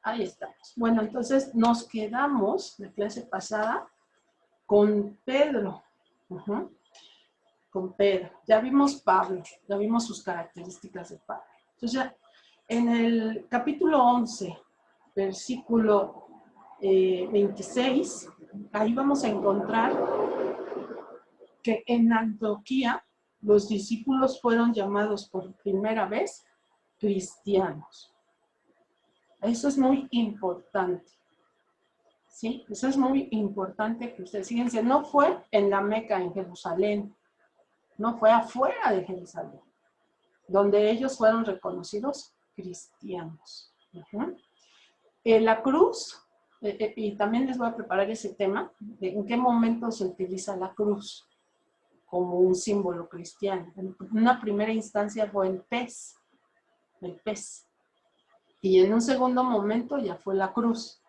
Ahí estamos. Bueno, entonces nos quedamos, la clase pasada, con Pedro. Con Pedro. Ya vimos Pablo, ya vimos sus características de Pablo. Entonces ya en el capítulo 11, versículo 26, ahí vamos a encontrar que en Antioquía los discípulos fueron llamados por primera vez cristianos. Eso es muy importante. ¿Sí? Eso es muy importante que ustedes, fíjense, no fue en la Meca, en Jerusalén, no fue afuera de Jerusalén, donde ellos fueron reconocidos cristianos. La cruz, y también les voy a preparar ese tema, de en qué momento se utiliza la cruz como un símbolo cristiano. En una primera instancia fue el pez, y en un segundo momento ya fue la cruz.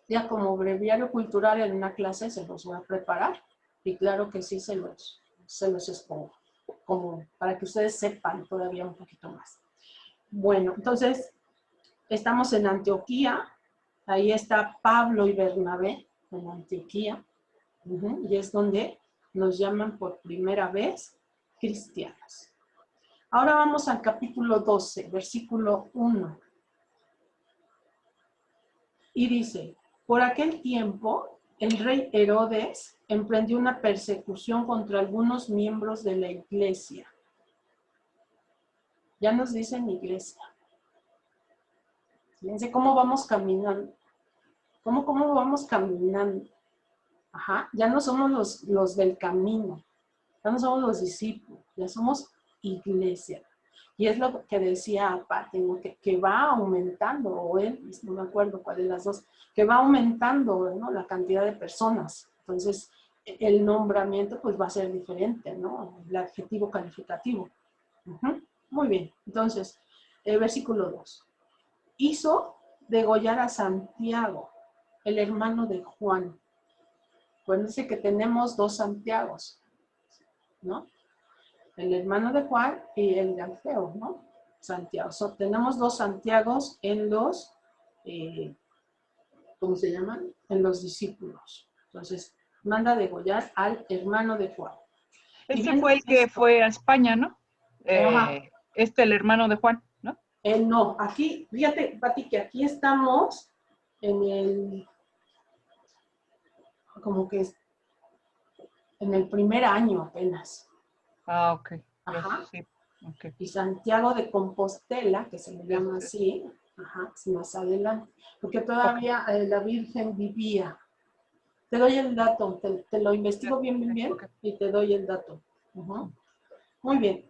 Ya como breviario cultural en una clase se los voy a preparar, y claro que sí se los expongo, como para que ustedes sepan todavía un poquito más. Bueno, entonces, estamos en Antioquía, ahí está Pablo y Bernabé, en Antioquía, y es donde nos llaman por primera vez cristianos. Ahora vamos al capítulo 12, versículo 1. Y dice, por aquel tiempo, el rey Herodes emprendió una persecución contra algunos miembros de la iglesia. Ya nos dicen iglesia. Fíjense cómo vamos caminando. ¿Cómo vamos caminando? Ajá, ya no somos los del camino. Ya no somos los discípulos. Ya somos iglesia. Y es lo que decía Pati, ¿no? que va aumentando, o él, no me acuerdo cuál de las dos, que va aumentando, ¿no? La cantidad de personas. Entonces, el nombramiento pues va a ser diferente, ¿no? El adjetivo calificativo. Muy bien. Entonces, el versículo 2. Hizo degollar a Santiago, el hermano de Juan. Acuérdense que tenemos dos Santiagos, ¿no? El hermano de Juan y el de Alfeo, ¿no? Santiago. Tenemos dos Santiagos en los, ¿cómo se llaman? En los discípulos. Entonces, manda degollar al hermano de Juan. Ese fue el que fue a España, ¿no? El hermano de Juan, ¿no? No, aquí, fíjate, Pati, que aquí estamos en el, como que es en el primer año apenas. Ah, ok. Ajá. Sí, okay. Y Santiago de Compostela, que se le llama así, ajá, más adelante, porque todavía la Virgen vivía. Te doy el dato, te lo investigo bien, y te doy el dato. Muy bien.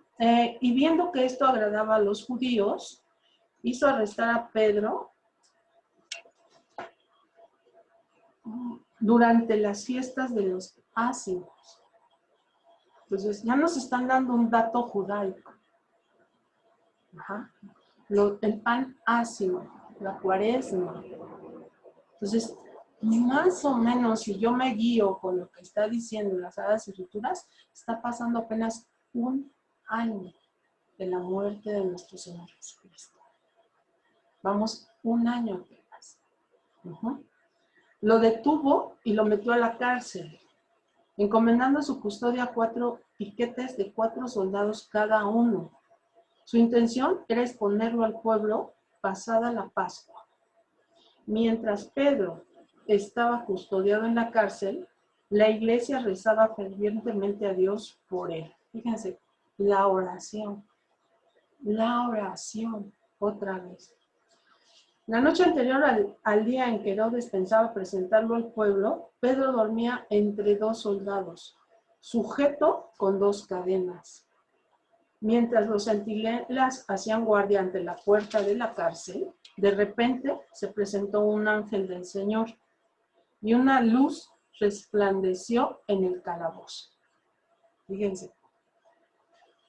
Y viendo que esto agradaba a los judíos, hizo arrestar a Pedro durante las fiestas de los ázimos. Entonces, ya nos están dando un dato judaico. Ajá. El pan ácimo, la cuaresma. Entonces, más o menos, si yo me guío con lo que está diciendo las Sagradas Escrituras, está pasando apenas un año de la muerte de nuestro Señor Jesucristo. Vamos un año apenas. Lo detuvo y lo metió a la cárcel, encomendando su custodia a 4 piquetes de 4 soldados cada uno. Su intención era exponerlo al pueblo pasada la Pascua. Mientras Pedro estaba custodiado en la cárcel, la iglesia rezaba fervientemente a Dios por él. Fíjense, la oración, otra vez. La noche anterior al día en que Herodes pensaba presentarlo al pueblo, Pedro dormía entre 2 soldados, sujeto con 2 cadenas. Mientras los centinelas hacían guardia ante la puerta de la cárcel, de repente se presentó un ángel del Señor y una luz resplandeció en el calabozo. Fíjense,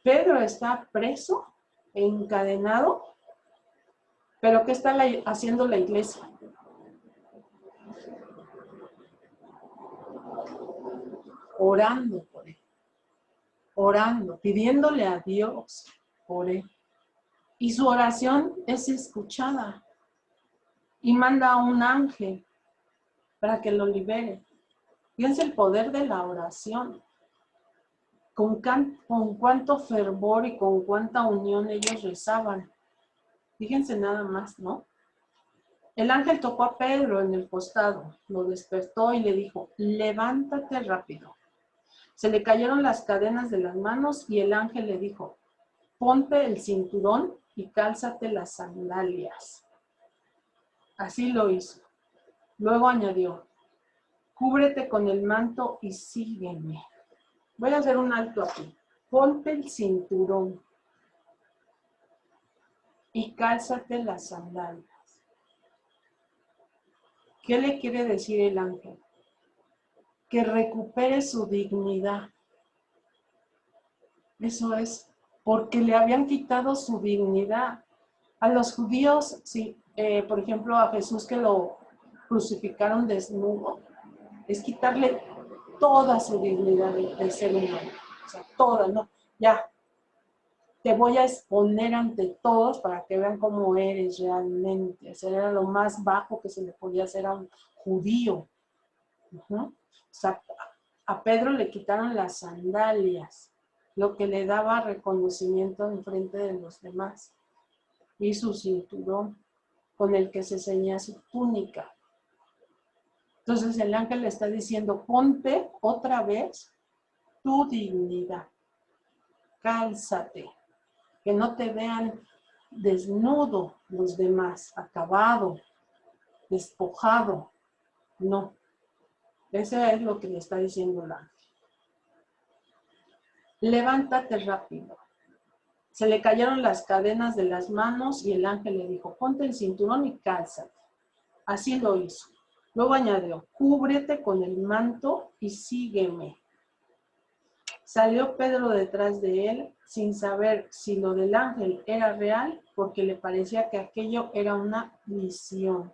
Pedro está preso, encadenado, pero ¿qué está haciendo la iglesia? Orando por él, orando, pidiéndole a Dios por él. Y su oración es escuchada. y manda a un ángel para que lo libere. Fíjense el poder de la oración. Con cuánto fervor y con cuánta unión ellos rezaban. Fíjense nada más, ¿no? El ángel tocó a Pedro en el costado, lo despertó y le dijo, levántate rápido. Se le cayeron las cadenas de las manos y el ángel le dijo, ponte el cinturón y cálzate las sandalias. Así lo hizo. Luego añadió, cúbrete con el manto y sígueme. Voy a hacer un alto aquí. Ponte el cinturón y cálzate las sandalias. ¿Qué le quiere decir el ángel? Que recupere su dignidad. Eso es, porque le habían quitado su dignidad. A los judíos, sí, por ejemplo, a Jesús que lo crucificaron desnudo, es quitarle toda su dignidad del ser humano. O sea, toda, ¿no? Ya, te voy a exponer ante todos para que vean cómo eres realmente. Eso era lo más bajo que se le podía hacer a un judío. O sea, a Pedro le quitaron las sandalias, lo que le daba reconocimiento en frente de los demás, y su cinturón con el que se ceñía su túnica. Entonces el ángel le está diciendo, ponte otra vez tu dignidad, cálzate, que no te vean desnudo los demás, acabado, despojado, no. Eso es lo que le está diciendo el ángel. Levántate rápido. Se le cayeron las cadenas de las manos y el ángel le dijo, ponte el cinturón y cálzate. Así lo hizo. Luego añadió, cúbrete con el manto y sígueme. Salió Pedro detrás de él sin saber si lo del ángel era real porque le parecía que aquello era una visión.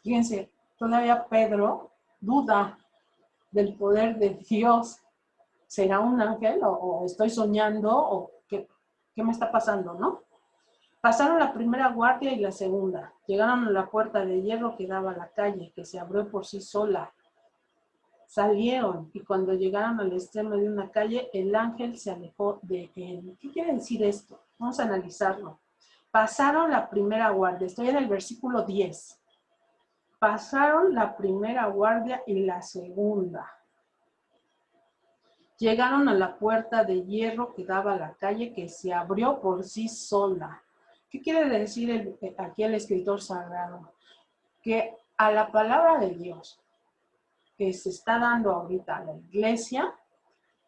Fíjense, todavía Pedro duda del poder de Dios. ¿Será un ángel o estoy soñando o qué me está pasando, no? Pasaron la primera guardia y la segunda. Llegaron a la puerta de hierro que daba a la calle, que se abrió por sí sola. Salieron y cuando llegaron al extremo de una calle, el ángel se alejó de él. ¿Qué quiere decir esto? Vamos a analizarlo. Pasaron la primera guardia. Estoy en el versículo 10. Pasaron la primera guardia y la segunda. Llegaron a la puerta de hierro que daba a la calle, que se abrió por sí sola. ¿Qué quiere decir aquí el escritor sagrado? Que a la palabra de Dios que se está dando ahorita a la iglesia,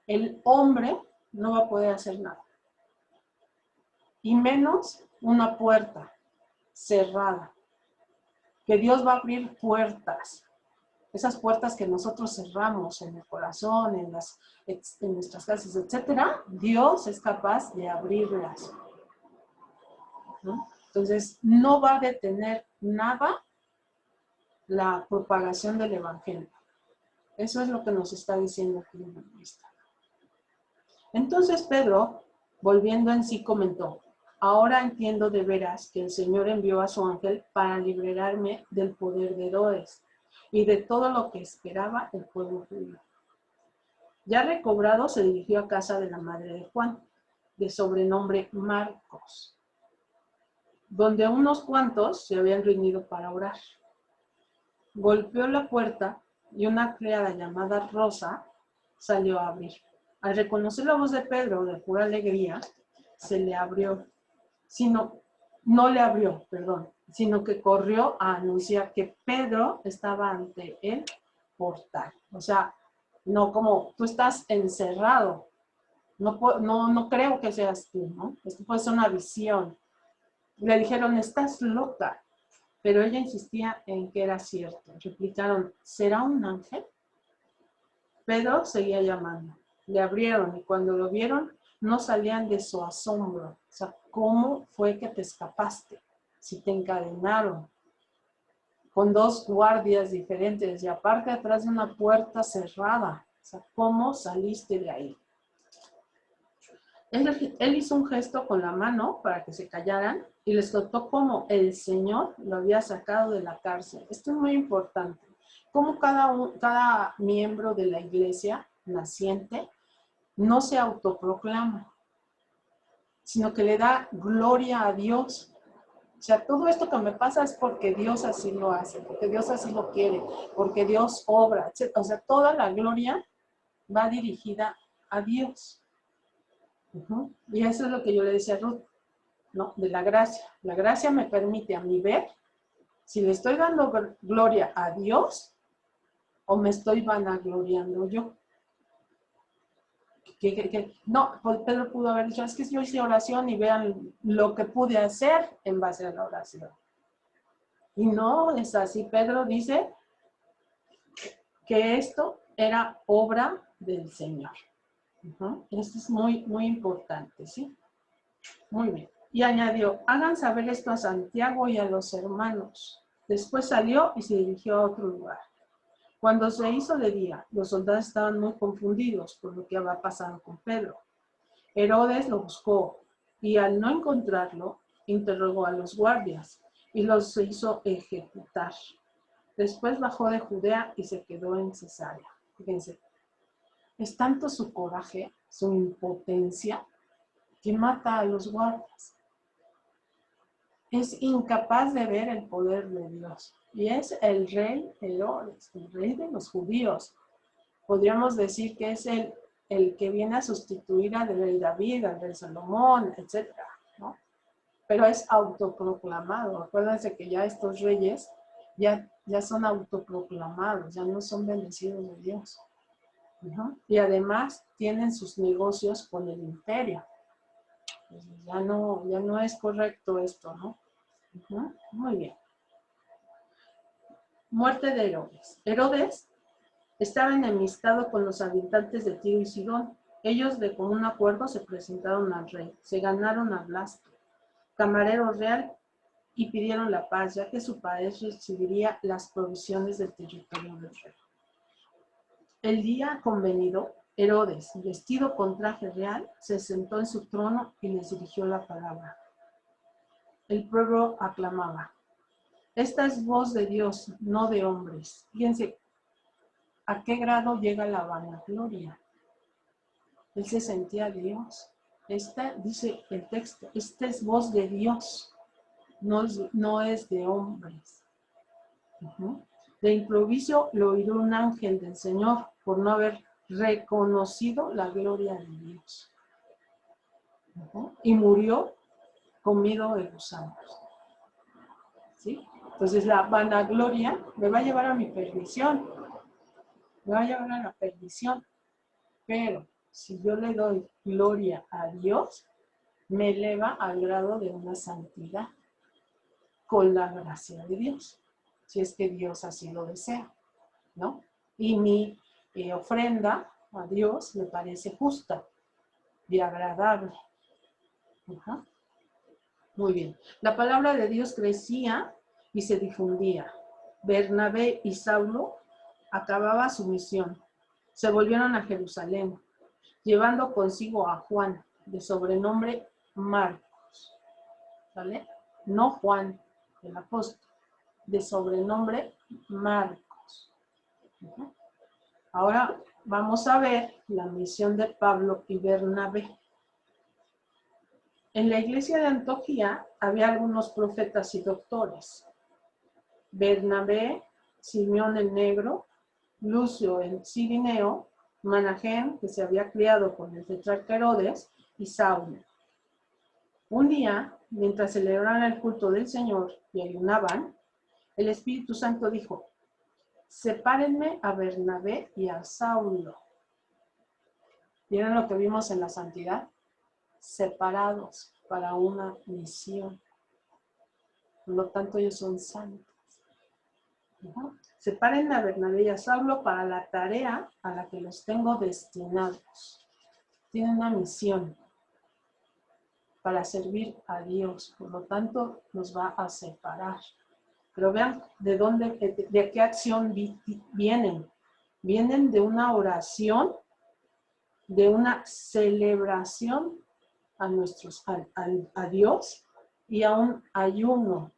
el hombre no va a poder hacer nada. Y menos una puerta cerrada. Que Dios va a abrir puertas. Esas puertas que nosotros cerramos en el corazón, en nuestras casas, etcétera, Dios es capaz de abrirlas, ¿no? Entonces, no va a detener nada la propagación del evangelio. Eso es lo que nos está diciendo aquí en la lista. Entonces Pedro, volviendo en sí, comentó, ahora entiendo de veras que el Señor envió a su ángel para liberarme del poder de Herodes y de todo lo que esperaba el pueblo judío. Ya recobrado, se dirigió a casa de la madre de Juan, de sobrenombre Marcos, donde unos cuantos se habían reunido para orar. Golpeó la puerta y una criada llamada Rosa salió a abrir. Al reconocer la voz de Pedro de pura alegría, no le abrió, sino que corrió a anunciar que Pedro estaba ante el portal. O sea, no como tú estás encerrado. No creo que seas tú, ¿no? Esto puede ser una visión. Le dijeron, estás loca. Pero ella insistía en que era cierto. Replicaron, ¿será un ángel? Pedro seguía llamando. Le abrieron y cuando lo vieron, no salían de su asombro. O sea, ¿cómo fue que te escapaste? Si te encadenaron con dos guardias diferentes y aparte atrás de una puerta cerrada. O sea, ¿cómo saliste de ahí? Él hizo un gesto con la mano para que se callaran y les contó cómo el Señor lo había sacado de la cárcel. Esto es muy importante. Cómo cada miembro de la iglesia naciente no se autoproclama, sino que le da gloria a Dios. O sea, todo esto que me pasa es porque Dios así lo hace, porque Dios así lo quiere, porque Dios obra, etc. O sea, toda la gloria va dirigida a Dios. Y eso es lo que yo le decía a Ruth, ¿no? De la gracia. La gracia me permite a mí ver si le estoy dando gloria a Dios o me estoy vanagloriando yo. No, pues Pedro pudo haber dicho, es que yo hice oración y vean lo que pude hacer en base a la oración. Y no es así. Pedro dice que esto era obra del Señor. Esto es muy, muy importante, ¿sí? Muy bien. Y añadió, hagan saber esto a Santiago y a los hermanos. Después salió y se dirigió a otro lugar. Cuando se hizo de día, los soldados estaban muy confundidos por lo que había pasado con Pedro. Herodes lo buscó y al no encontrarlo, interrogó a los guardias y los hizo ejecutar. Después bajó de Judea y se quedó en Cesarea. Fíjense, es tanto su coraje, su impotencia, que mata a los guardias. Es incapaz de ver el poder de Dios. Y es el rey Herodes, el rey de los judíos. Podríamos decir que es el que viene a sustituir al rey David, al rey Salomón, etc., ¿no? Pero es autoproclamado. Acuérdense que ya estos reyes ya son autoproclamados, ya no son bendecidos de Dios. Y además tienen sus negocios con el imperio. Pues ya no es correcto esto, ¿no? Muy bien. Muerte de Herodes. Herodes estaba enemistado con los habitantes de Tiro y Sidón. Ellos de común acuerdo se presentaron al rey, se ganaron a Blasto, camarero real, y pidieron la paz, ya que su país recibiría las provisiones del territorio del rey. El día convenido, Herodes, vestido con traje real, se sentó en su trono y les dirigió la palabra. El pueblo aclamaba. Esta es voz de Dios, no de hombres. Fíjense, ¿a qué grado llega la vanagloria? Él se sentía Dios. Esta, dice el texto, esta es voz de Dios, no es de hombres. De improviso lo oyó un ángel del Señor por no haber reconocido la gloria de Dios. Y murió comido de gusanos. ¿Sí? Entonces la vanagloria me va a llevar a mi perdición. Me va a llevar a la perdición. Pero si yo le doy gloria a Dios, me eleva al grado de una santidad con la gracia de Dios, si es que Dios así lo desea, ¿no? Y mi ofrenda a Dios me parece justa y agradable. Muy bien. La palabra de Dios crecía y se difundía. Bernabé y Saulo acababa su misión. Se volvieron a Jerusalén, llevando consigo a Juan, de sobrenombre Marcos. ¿Vale? No Juan, el apóstol, de sobrenombre Marcos. Ahora vamos a ver la misión de Pablo y Bernabé. En la iglesia de Antioquía había algunos profetas y doctores. Bernabé, Simeón el Negro, Lucio el Cirineo, Manahén, que se había criado con el tetrarca Herodes, y Saulo. Un día, mientras celebraban el culto del Señor y ayunaban, el Espíritu Santo dijo, sepárenme a Bernabé y a Saulo. ¿Vieron lo que vimos en la santidad? Separados para una misión. Por lo tanto, ellos son santos. Separen a Bernabé y a Saulo para la tarea a la que los tengo destinados. Tienen una misión para servir a Dios. Por lo tanto, nos va a separar. Pero vean de qué acción vienen. Vienen de una oración, de una celebración a Dios y a un ayuno.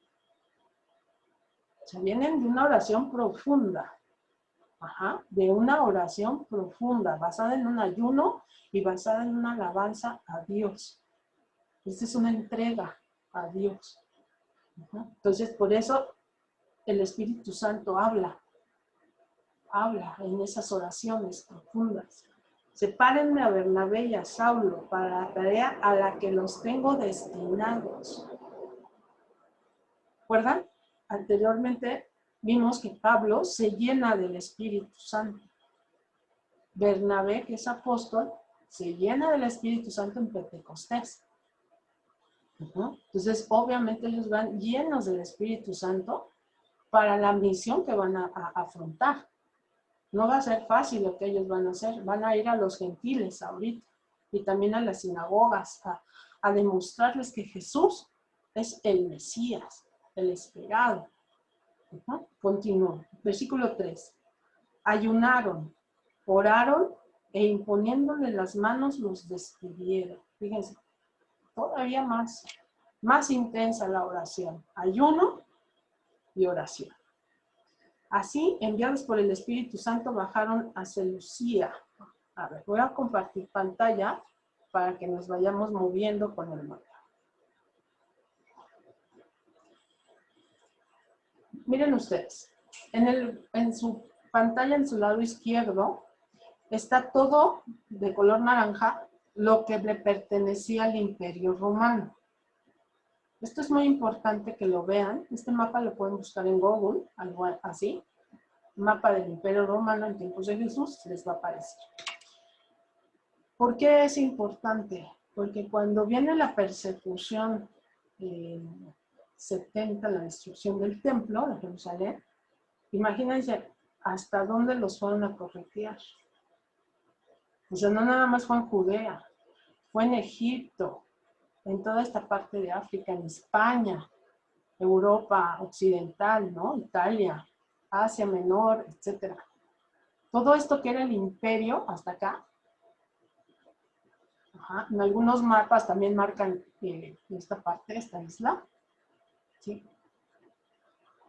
Se vienen de una oración profunda. De una oración profunda, basada en un ayuno y basada en una alabanza a Dios. Esta es una entrega a Dios. Entonces, por eso el Espíritu Santo habla en esas oraciones profundas. Sepárenme a Bernabé y a Saulo para la tarea a la que los tengo destinados. ¿Recuerdan? Anteriormente vimos que Pablo se llena del Espíritu Santo. Bernabé, que es apóstol, se llena del Espíritu Santo en Pentecostés. Entonces, obviamente ellos van llenos del Espíritu Santo para la misión que van a afrontar. No va a ser fácil lo que ellos van a hacer. Van a ir a los gentiles ahorita y también a las sinagogas a demostrarles que Jesús es el Mesías, el esperado. Continúo. Versículo 3. Ayunaron, oraron e imponiéndole las manos los despidieron. Fíjense, todavía más intensa la oración. Ayuno y oración. Así, enviados por el Espíritu Santo, bajaron a Seleucia. A ver, voy a compartir pantalla para que nos vayamos moviendo con el mapa. Miren ustedes, en su pantalla, en su lado izquierdo, está todo de color naranja, lo que le pertenecía al Imperio Romano. Esto es muy importante que lo vean. Este mapa lo pueden buscar en Google, algo así. Mapa del Imperio Romano en tiempos de Jesús, les va a aparecer. ¿Por qué es importante? Porque cuando viene la persecución 70, la destrucción del templo de Jerusalén, imagínense hasta dónde los fueron a corretear. O sea, no nada más fue en Judea, fue en Egipto, en toda esta parte de África, en España, Europa occidental, ¿no? Italia, Asia Menor, etc. Todo esto que era el imperio hasta acá. En algunos mapas también marcan esta parte, esta isla. ¿Sí?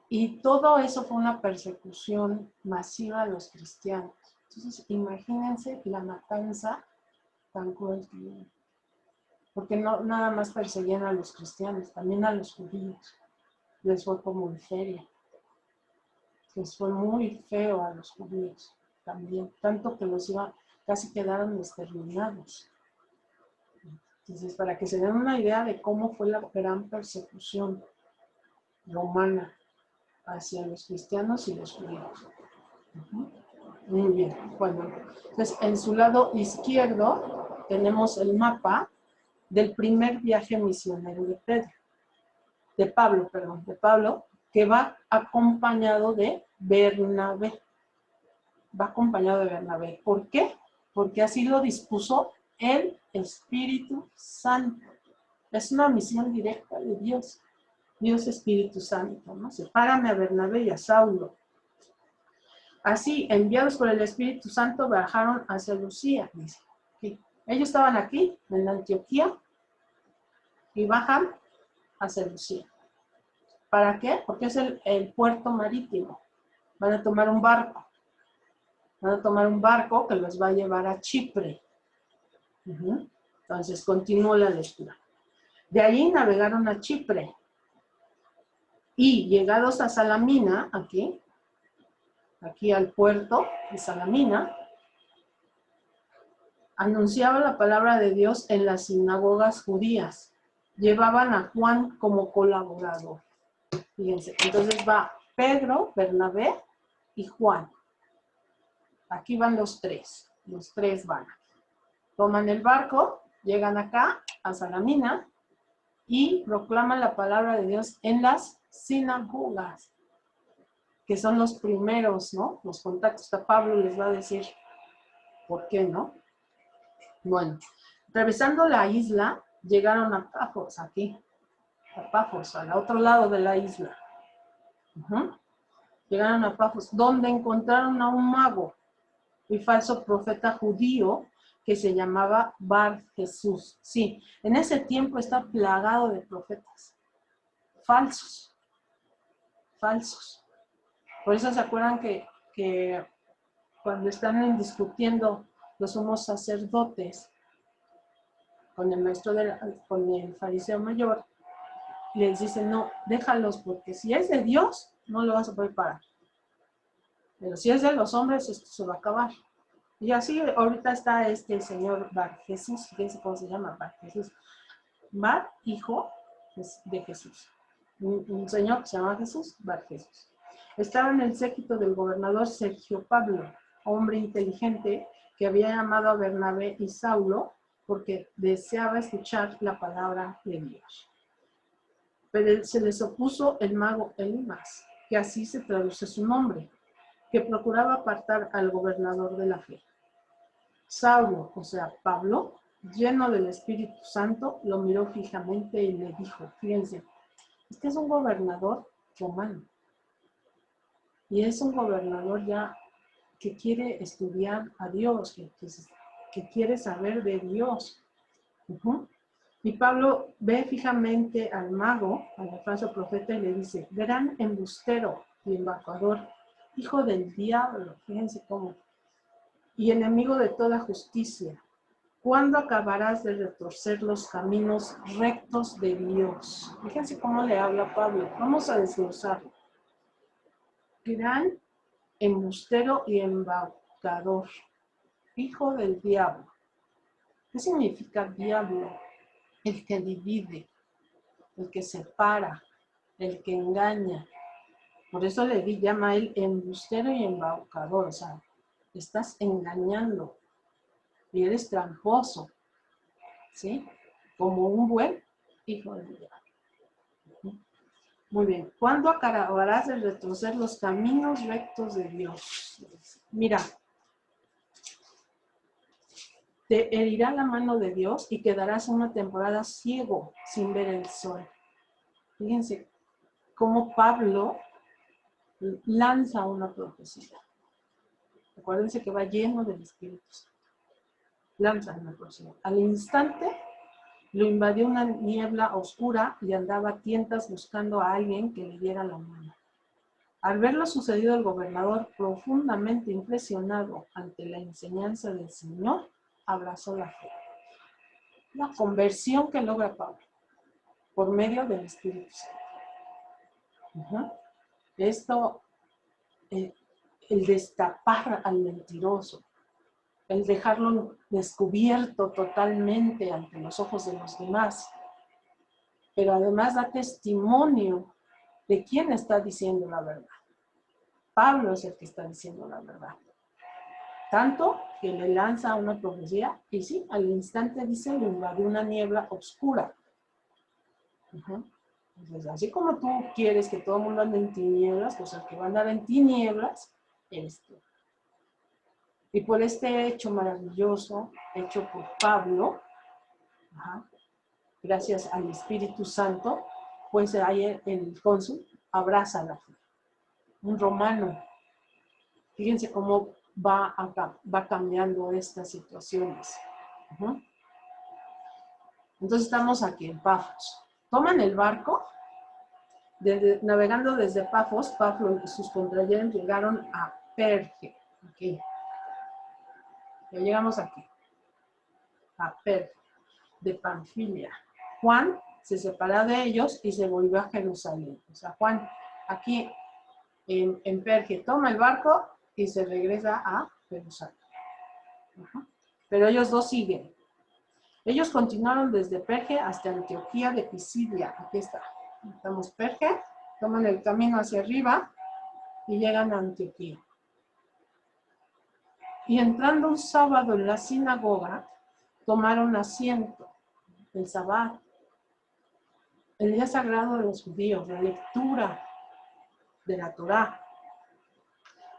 Y todo eso fue una persecución masiva a los cristianos. Entonces, imagínense la matanza tan cruel que hubo. Porque no nada más perseguían a los cristianos, también a los judíos. Les fue como en feria. Les fue muy feo a los judíos también, tanto que casi quedaron exterminados. Entonces, para que se den una idea de cómo fue la gran persecución romana hacia los cristianos y los judíos. Muy bien. Bueno, entonces en su lado izquierdo tenemos el mapa del primer viaje misionero de Pablo, que va acompañado de Bernabé. Va acompañado de Bernabé. ¿Por qué? Porque así lo dispuso el Espíritu Santo. Es una misión directa de Dios. Dios Espíritu Santo, ¿no? Sepárame a Bernabé y a Saulo. Así, enviados por el Espíritu Santo, bajaron a Seleucia, dice. ¿Sí? Ellos estaban aquí, en Antioquía, y bajan a Seleucia. ¿Para qué? Porque es el puerto marítimo. Van a tomar un barco. Van a tomar un barco que los va a llevar a Chipre. Entonces, continúo la lectura. De allí navegaron a Chipre. Y llegados a Salamina, aquí al puerto de Salamina, anunciaba la palabra de Dios en las sinagogas judías. Llevaban a Juan como colaborador. Fíjense, entonces va Pedro, Bernabé y Juan. Aquí van los tres van. Toman el barco, llegan acá a Salamina y proclaman la palabra de Dios en las sinagogas, que son los primeros, ¿no? Los contactos que Pablo les va a decir por qué, ¿no? Bueno, atravesando la isla, llegaron a Pafos, aquí, a Pafos, al otro lado de la isla. Llegaron a Pafos, donde encontraron a un mago y falso profeta judío que se llamaba Bar Jesús. Sí, en ese tiempo está plagado de profetas falsos. Por eso se acuerdan que cuando están discutiendo los sumos sacerdotes con el con el fariseo mayor, les dicen, no, déjalos, porque si es de Dios, no lo vas a poder parar. Pero si es de los hombres, esto se va a acabar. Y así ahorita está este señor Bar Jesús, fíjense cómo se llama, Bar Jesús. Bar, hijo de Jesús. Un señor que se llama Jesús, Bar Jesús. Estaba en el séquito del gobernador Sergio Pablo, hombre inteligente que había llamado a Bernabé y Saulo porque deseaba escuchar la palabra de Dios. Pero se les opuso el mago Elimas, que así se traduce su nombre, que procuraba apartar al gobernador de la fe. Saulo, o sea, Pablo, lleno del Espíritu Santo, lo miró fijamente y le dijo, fíjense, este es un gobernador romano. Y es un gobernador ya que quiere estudiar a Dios, que quiere saber de Dios. Y Pablo ve fijamente al mago, al falso profeta, y le dice, gran embustero y embajador, hijo del diablo, fíjense cómo, y enemigo de toda justicia, ¿cuándo acabarás de retorcer los caminos rectos de Dios? Fíjense cómo le habla Pablo. Vamos a desglosarlo. Gran embustero y embaucador, hijo del diablo. ¿Qué significa diablo? El que divide, el que separa, el que engaña. Por eso le llama a él embustero y embaucador. O sea, estás engañando y eres tramposo, ¿sí? Como un buen hijo del diablo. Muy bien. ¿Cuándo acabarás de retorcer los caminos rectos de Dios? Mira, te herirá la mano de Dios y quedarás una temporada ciego sin ver el sol. Fíjense cómo Pablo lanza una profecía. Acuérdense que va lleno del Espíritu Santo. Lanza una profecía. Al instante lo invadió una niebla oscura y andaba a tientas buscando a alguien que le diera la mano. Al ver lo sucedido, el gobernador, profundamente impresionado ante la enseñanza del Señor, abrazó la fe. La conversión que logra Pablo por medio del Espíritu Santo. Esto, el destapar al mentiroso, el dejarlo descubierto totalmente ante los ojos de los demás, pero además da testimonio de quién está diciendo la verdad. Pablo es el que está diciendo la verdad. Tanto que le lanza una profecía y sí, al instante dice, lo invadió una niebla oscura. Entonces, así como tú quieres que todo el mundo ande en tinieblas, pues el que va a andar en tinieblas eres tú. Y por este hecho maravilloso, hecho por Pablo, gracias al Espíritu Santo, pues ahí el cónsul abraza la fe. Un romano. Fíjense cómo va cambiando estas situaciones. Entonces estamos aquí en Pafos. Toman el barco, navegando desde Pafos, Pablo y sus contrayeros llegaron a Perge. Aquí. Ya llegamos aquí. A Perge, de Panfilia. Juan se separó de ellos y se volvió a Jerusalén. O sea, Juan aquí en Perge toma el barco y se regresa a Jerusalén. Pero ellos dos siguen. Ellos continuaron desde Perge hasta Antioquía de Pisidia. Aquí está. Estamos Perge, toman el camino hacia arriba y llegan a Antioquía. Y entrando un sábado en la sinagoga, tomaron asiento. El sabbat, el día sagrado de los judíos, la lectura de la Torá.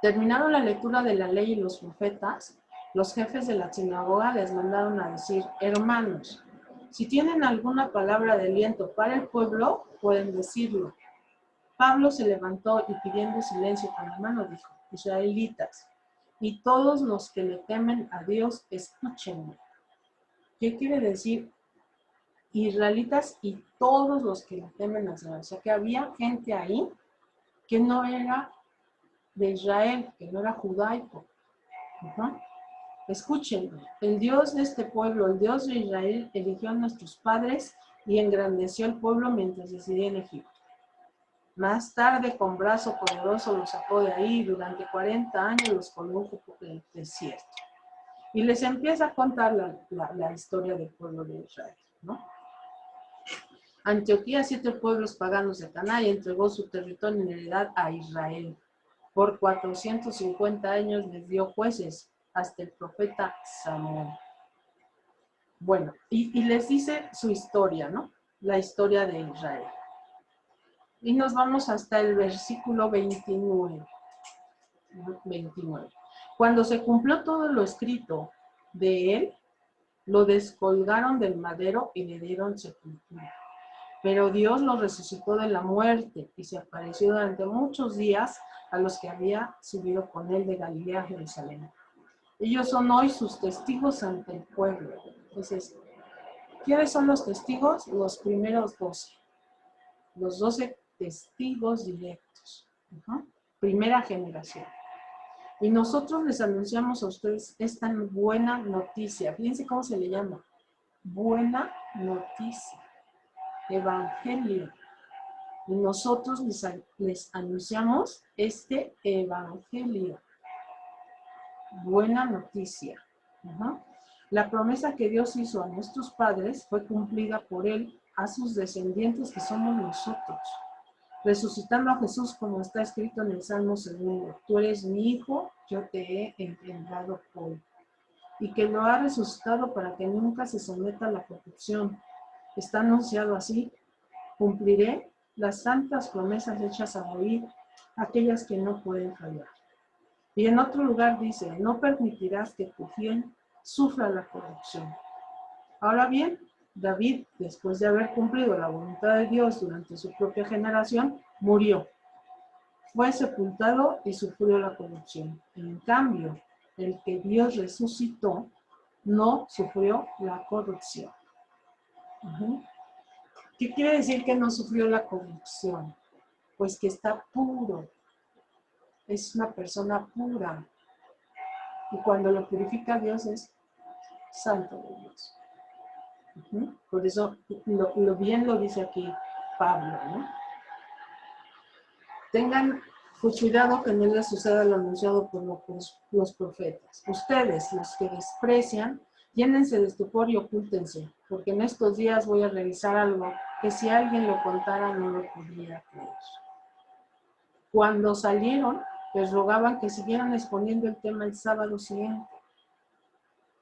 Terminaron la lectura de la ley y los profetas. Los jefes de la sinagoga les mandaron a decir, hermanos, si tienen alguna palabra de aliento para el pueblo, pueden decirlo. Pablo se levantó y pidiendo silencio con la mano dijo, israelitas, y todos los que le temen a Dios, escúchenme. ¿Qué quiere decir? Israelitas y todos los que le temen a Dios. O sea, que había gente ahí que no era de Israel, que no era judaico. Uh-huh. Escúchenme, el Dios de este pueblo, el Dios de Israel, eligió a nuestros padres y engrandeció el pueblo mientras residía en Egipto. Más tarde, con brazo poderoso, los sacó de ahí y durante 40 años los condujo por el desierto. Y les empieza a contar la historia del pueblo de Israel, ¿no? Antioquía, 7 pueblos paganos de Canaán, y entregó su territorio en heredad a Israel. Por 450 años les dio jueces, hasta el profeta Samuel. Bueno, y les dice su historia, ¿no? La historia de Israel. Y nos vamos hasta el versículo 29. Cuando se cumplió todo lo escrito de él, lo descolgaron del madero y le dieron sepultura. Pero Dios lo resucitó de la muerte y se apareció durante muchos días a los que había subido con él de Galilea a Jerusalén. Ellos son hoy sus testigos ante el pueblo. Entonces, ¿quiénes son los testigos? Los primeros 12. Los 12 testigos directos. Primera generación. Y nosotros les anunciamos a ustedes esta buena noticia. Fíjense cómo se le llama. Buena noticia. Evangelio. Y nosotros les anunciamos este evangelio. Buena noticia. La promesa que Dios hizo a nuestros padres fue cumplida por él a sus descendientes, que somos nosotros, resucitando a Jesús, como está escrito en el Salmo 2. Tú eres mi hijo, yo te he engendrado hoy. Y que lo ha resucitado para que nunca se someta a la corrupción. Está anunciado así: cumpliré las santas promesas hechas a David, aquellas que no pueden fallar. Y en otro lugar dice: no permitirás que tu fiel sufra la corrupción. Ahora bien, David, después de haber cumplido la voluntad de Dios durante su propia generación, murió. Fue sepultado y sufrió la corrupción. En cambio, el que Dios resucitó no sufrió la corrupción. ¿Qué quiere decir que no sufrió la corrupción? Pues que está puro. Es una persona pura. Y cuando lo purifica Dios es santo de Dios. Por eso lo bien lo dice aquí Pablo, ¿no? Tengan cuidado que no les suceda lo anunciado por los profetas. Ustedes, los que desprecian, llénense de estupor y ocúltense, porque en estos días voy a revisar algo que si alguien lo contara no lo podría creer. Cuando salieron, les rogaban que siguieran exponiendo el tema el sábado siguiente.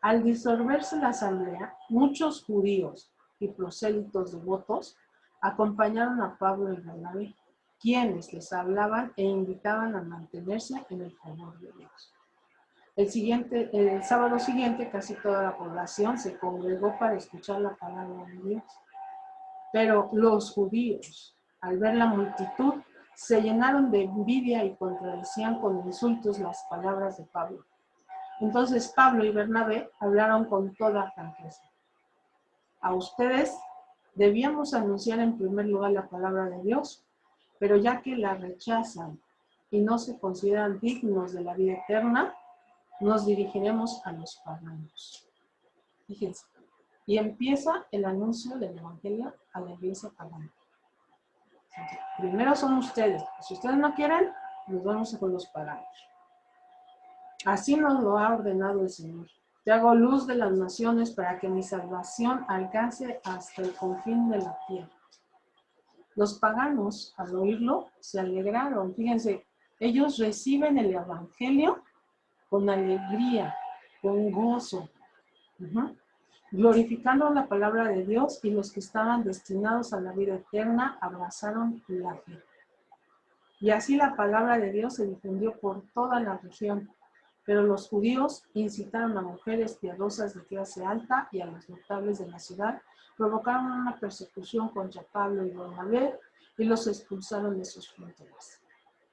Al disolverse la asamblea, muchos judíos y prosélitos devotos acompañaron a Pablo y Bernabé, quienes les hablaban e invitaban a mantenerse en el favor de Dios. El sábado siguiente, casi toda la población se congregó para escuchar la palabra de Dios. Pero los judíos, al ver la multitud, se llenaron de envidia y contradecían con insultos las palabras de Pablo. Entonces Pablo y Bernabé hablaron con toda franqueza. A ustedes debíamos anunciar en primer lugar la palabra de Dios, pero ya que la rechazan y no se consideran dignos de la vida eterna, nos dirigiremos a los paganos. Fíjense. Y empieza el anuncio del evangelio a la iglesia pagana. Primero son ustedes. Si ustedes no quieren, nos vamos con los paganos. Así nos lo ha ordenado el Señor. Te hago luz de las naciones para que mi salvación alcance hasta el confín de la tierra. Los paganos, al oírlo, se alegraron. Fíjense, ellos reciben el evangelio con alegría, con gozo, glorificando la palabra de Dios, y los que estaban destinados a la vida eterna abrazaron la fe. Y así la palabra de Dios se difundió por toda la región. Pero los judíos incitaron a mujeres piadosas de clase alta y a los notables de la ciudad, provocaron una persecución contra Pablo y Bernabé y los expulsaron de sus fronteras.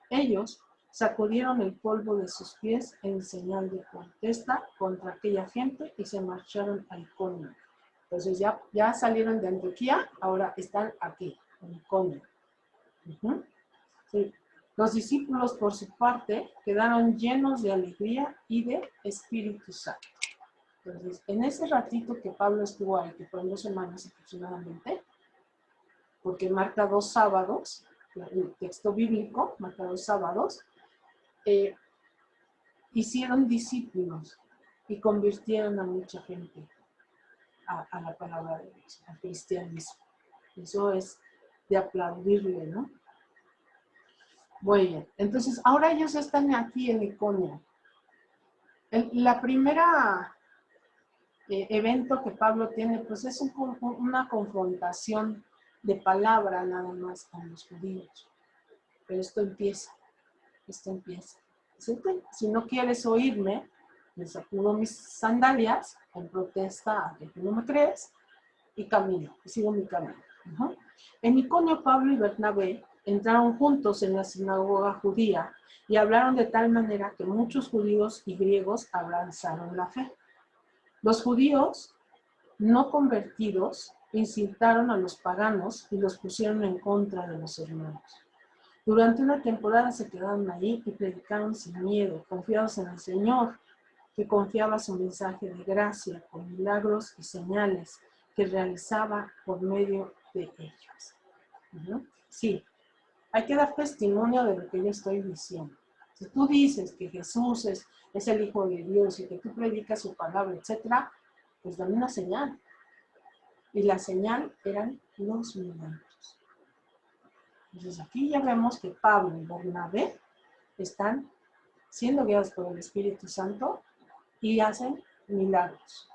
Ellos sacudieron el polvo de sus pies en señal de protesta contra aquella gente y se marcharon a Iconio. Entonces ya salieron de Antioquía, ahora están aquí, en Iconio. Sí. Los discípulos, por su parte, quedaron llenos de alegría y de Espíritu Santo. Entonces, en ese ratito que Pablo estuvo ahí, que fueron 2 semanas aproximadamente, porque marca 2 sábados, el texto bíblico marca 2 sábados, hicieron discípulos y convirtieron a mucha gente a la palabra de Dios, al cristianismo. Eso es de aplaudirle, ¿no? Muy bien, entonces ahora ellos están aquí en Iconio. La primera evento que Pablo tiene, pues es una confrontación de palabra nada más con los judíos. Pero esto empieza. Si no quieres oírme, me sacudo mis sandalias en protesta a que tú no me crees y camino, y sigo mi camino. En Iconio, Pablo y Bernabé entraron juntos en la sinagoga judía y hablaron de tal manera que muchos judíos y griegos abrazaron la fe. Los judíos no convertidos incitaron a los paganos y los pusieron en contra de los hermanos. Durante una temporada se quedaron ahí y predicaron sin miedo, confiados en el Señor, que confiaba su mensaje de gracia con milagros y señales que realizaba por medio de ellos. Sí, hay que dar testimonio de lo que yo estoy diciendo. Si tú dices que Jesús es el Hijo de Dios y que tú predicas su palabra, etcétera, pues dame una señal. Y la señal eran los milagros. Entonces aquí ya vemos que Pablo y Bernabé están siendo guiados por el Espíritu Santo y hacen milagros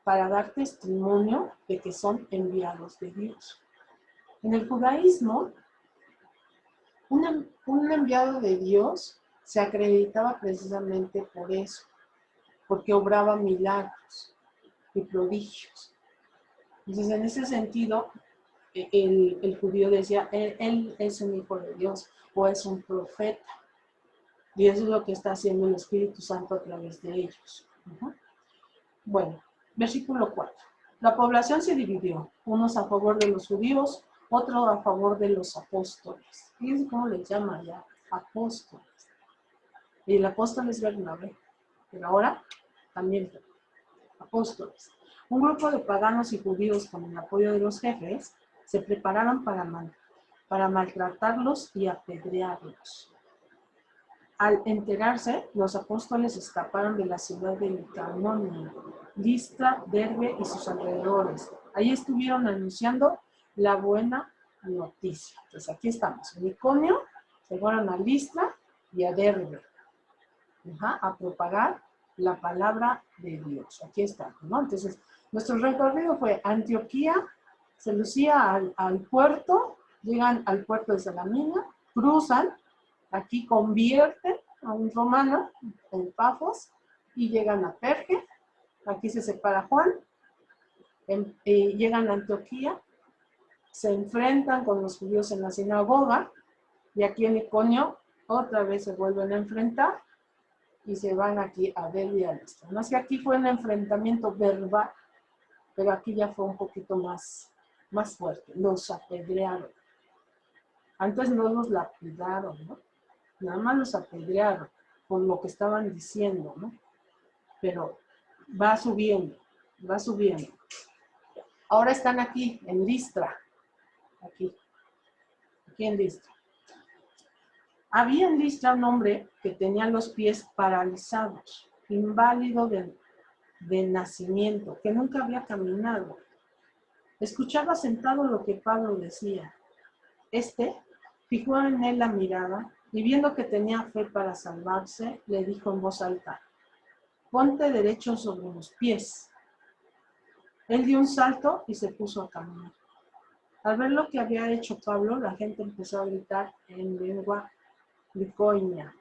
para dar testimonio de que son enviados de Dios. En el judaísmo, un enviado de Dios se acreditaba precisamente por eso, porque obraba milagros y prodigios. Entonces, en ese sentido, el judío decía, él es un hijo de Dios o es un profeta. Y eso es lo que está haciendo el Espíritu Santo a través de ellos. Bueno, versículo 4. La población se dividió, unos a favor de los judíos, otros a favor de los apóstoles. Fíjense cómo les llama ya, apóstoles. Y el apóstol es Bernabé, pero ahora también apóstoles. Un grupo de paganos y judíos con el apoyo de los jefes se prepararon para maltratarlos y apedrearlos. Al enterarse, los apóstoles escaparon de la ciudad de Licaonia, Listra, Derbe y sus alrededores. Ahí estuvieron anunciando la buena noticia. Entonces aquí estamos. En Iconio se fueron a Listra y a Derbe a propagar la palabra de Dios. Aquí está, ¿no? Entonces, nuestro recorrido fue Antioquía, se lucía al puerto, llegan al puerto de Salamina, cruzan, aquí convierten a un romano en Pafos y llegan a Perge, aquí se separa Juan, llegan a Antioquía, se enfrentan con los judíos en la sinagoga y aquí en Iconio otra vez se vuelven a enfrentar y se van aquí a Derbe y a Listra. No es que aquí fue un enfrentamiento verbal, pero aquí ya fue un poquito más fuerte. Los apedrearon. Antes no los lapidaron, ¿no? Nada más los apedrearon por lo que estaban diciendo, ¿no? Pero va subiendo, va subiendo. Ahora están aquí, en Listra. Aquí en Listra. Había en Listra un hombre que tenía los pies paralizados, inválido de nacimiento, que nunca había caminado. Escuchaba sentado lo que Pablo decía. Fijó en él la mirada y viendo que tenía fe para salvarse, le dijo en voz alta, ponte derecho sobre los pies. Él dio un salto y se puso a caminar. Al ver lo que había hecho Pablo, la gente empezó a gritar en lengua liconia.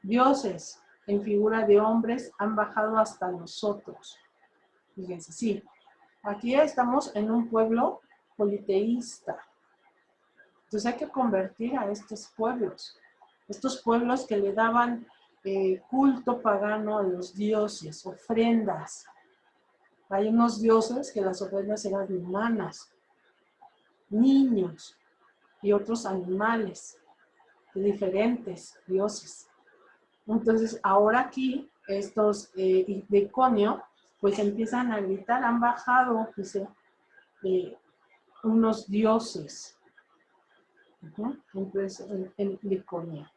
Dioses en figura de hombres han bajado hasta nosotros. Fíjense, sí, aquí estamos en un pueblo politeísta. Entonces hay que convertir a estos pueblos. Estos pueblos que le daban culto pagano a los dioses, ofrendas. Hay unos dioses que las ofrendas eran humanas, niños y otros animales, diferentes dioses. Entonces, ahora aquí, estos de Iconio, pues empiezan a gritar, han bajado, dice, unos dioses. Entonces, en Iconio.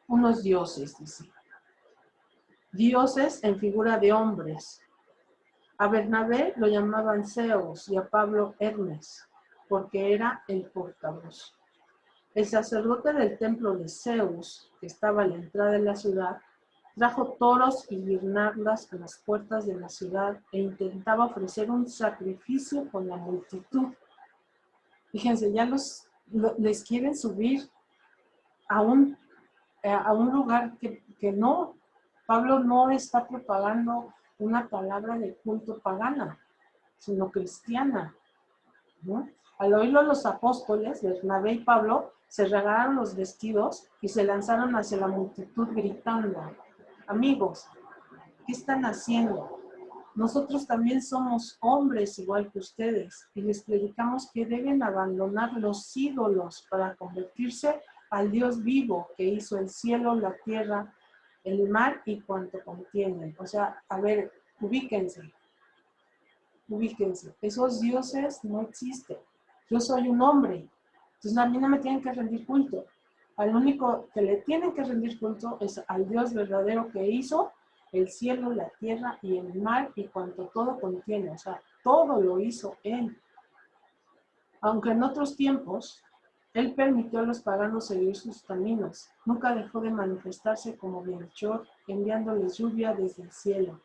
Unos dioses, dice. Dioses en figura de hombres. A Bernabé lo llamaban Zeus y a Pablo Hermes, porque era el portavoz. El sacerdote del templo de Zeus, que estaba a la entrada de la ciudad, trajo toros y guirnaldas a las puertas de la ciudad e intentaba ofrecer un sacrificio con la multitud. Fíjense, ya les quieren subir a un lugar que no. Pablo no está propagando una palabra de culto pagana, sino cristiana, ¿no? Al oírlo los apóstoles, Bernabé y Pablo, se regaron los vestidos y se lanzaron hacia la multitud gritando: amigos, ¿qué están haciendo? Nosotros también somos hombres igual que ustedes y les predicamos que deben abandonar los ídolos para convertirse al Dios vivo que hizo el cielo, la tierra, el mar y cuanto contienen. O sea, a ver, ubíquense. Esos dioses no existen. Yo soy un hombre, entonces a mí no me tienen que rendir culto. Al único que le tienen que rendir culto es al Dios verdadero que hizo el cielo, la tierra y el mar y cuanto todo contiene. O sea, todo lo hizo Él. Aunque en otros tiempos Él permitió a los paganos seguir sus caminos, nunca dejó de manifestarse como bienhechor, enviándoles lluvia desde el cielo,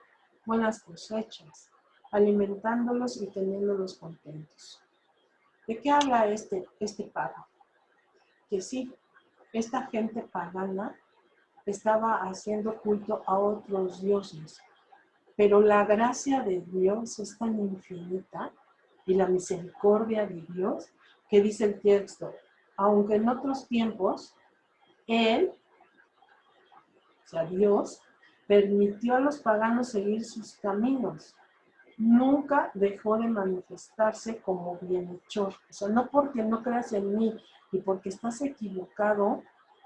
buenas cosechas, alimentándolos y teniéndolos contentos. ¿De qué habla este párrafo? Que sí, esta gente pagana estaba haciendo culto a otros dioses, pero la gracia de Dios es tan infinita y la misericordia de Dios que dice el texto, aunque en otros tiempos Él, o sea Dios, permitió a los paganos seguir sus caminos, nunca dejó de manifestarse como bienhechor. O sea, no porque no creas en mí y porque estás equivocado,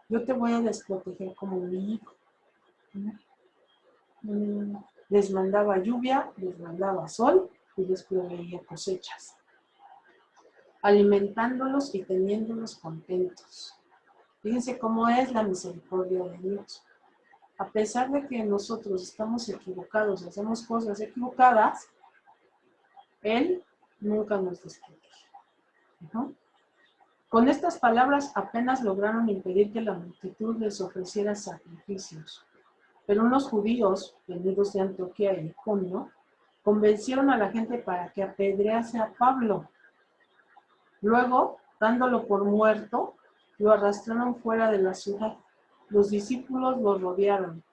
yo te voy a desproteger como mi hijo. Les mandaba lluvia, les mandaba sol y les proveía cosechas, alimentándolos y teniéndolos contentos. Fíjense cómo es la misericordia de Dios. A pesar de que nosotros estamos equivocados, hacemos cosas equivocadas, Él nunca nos desprotege. ¿No? Con estas palabras apenas lograron impedir que la multitud les ofreciera sacrificios. Pero unos judíos, venidos de Antioquía y Iconio, convencieron a la gente para que apedrease a Pablo. Luego, dándolo por muerto, lo arrastraron fuera de la ciudad. Los discípulos lo rodearon.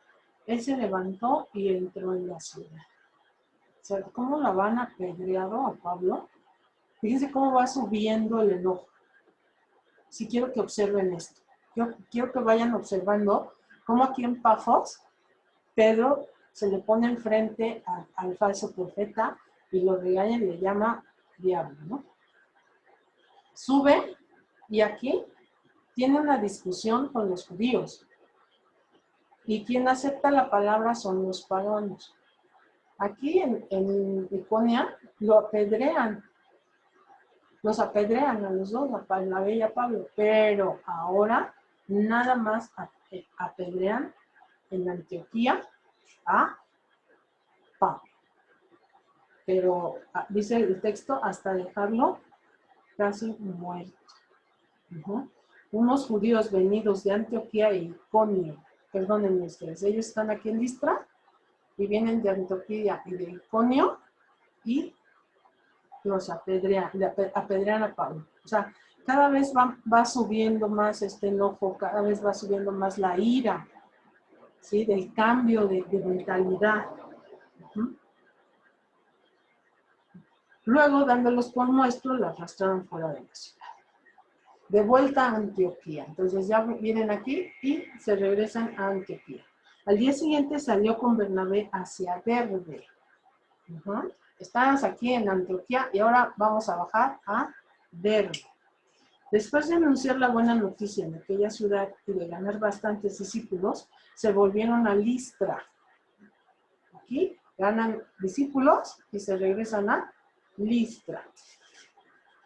Él se levantó y entró en la ciudad. O sea, ¿cómo la van apedreado a Pablo? Fíjense cómo va subiendo el enojo. Sí quiero que observen esto. Yo quiero que vayan observando cómo aquí en Pafos, Pedro se le pone enfrente al falso profeta y lo regaña y le llama diablo, ¿no? Sube y aquí tiene una discusión con los judíos. Y quien acepta la palabra son los paganos. Aquí en Iconia lo apedrean. Los apedrean a los dos, a Bernabé y a Pablo. Pero ahora nada más apedrean en Antioquía a Pablo. Pero dice el texto hasta dejarlo casi muerto. Unos judíos venidos de Antioquía e Iconio, perdónenme ustedes, ellos están aquí en Listra y vienen de Antioquía y de Iconio y los apedrean a Pablo. O sea, cada vez va subiendo más este enojo, cada vez va subiendo más la ira, ¿sí? Del cambio de mentalidad. Luego, dándolos por muestro, lo arrastraron fuera de la ciudad. de vuelta a Antioquía. Entonces ya vienen aquí y se regresan a Antioquía. Al día siguiente salió con Bernabé hacia Derbe. Estamos aquí en Antioquía y ahora vamos a bajar a Derbe. Después de anunciar la buena noticia en aquella ciudad y de ganar bastantes discípulos, se volvieron a Listra. Aquí ganan discípulos y se regresan a Listra.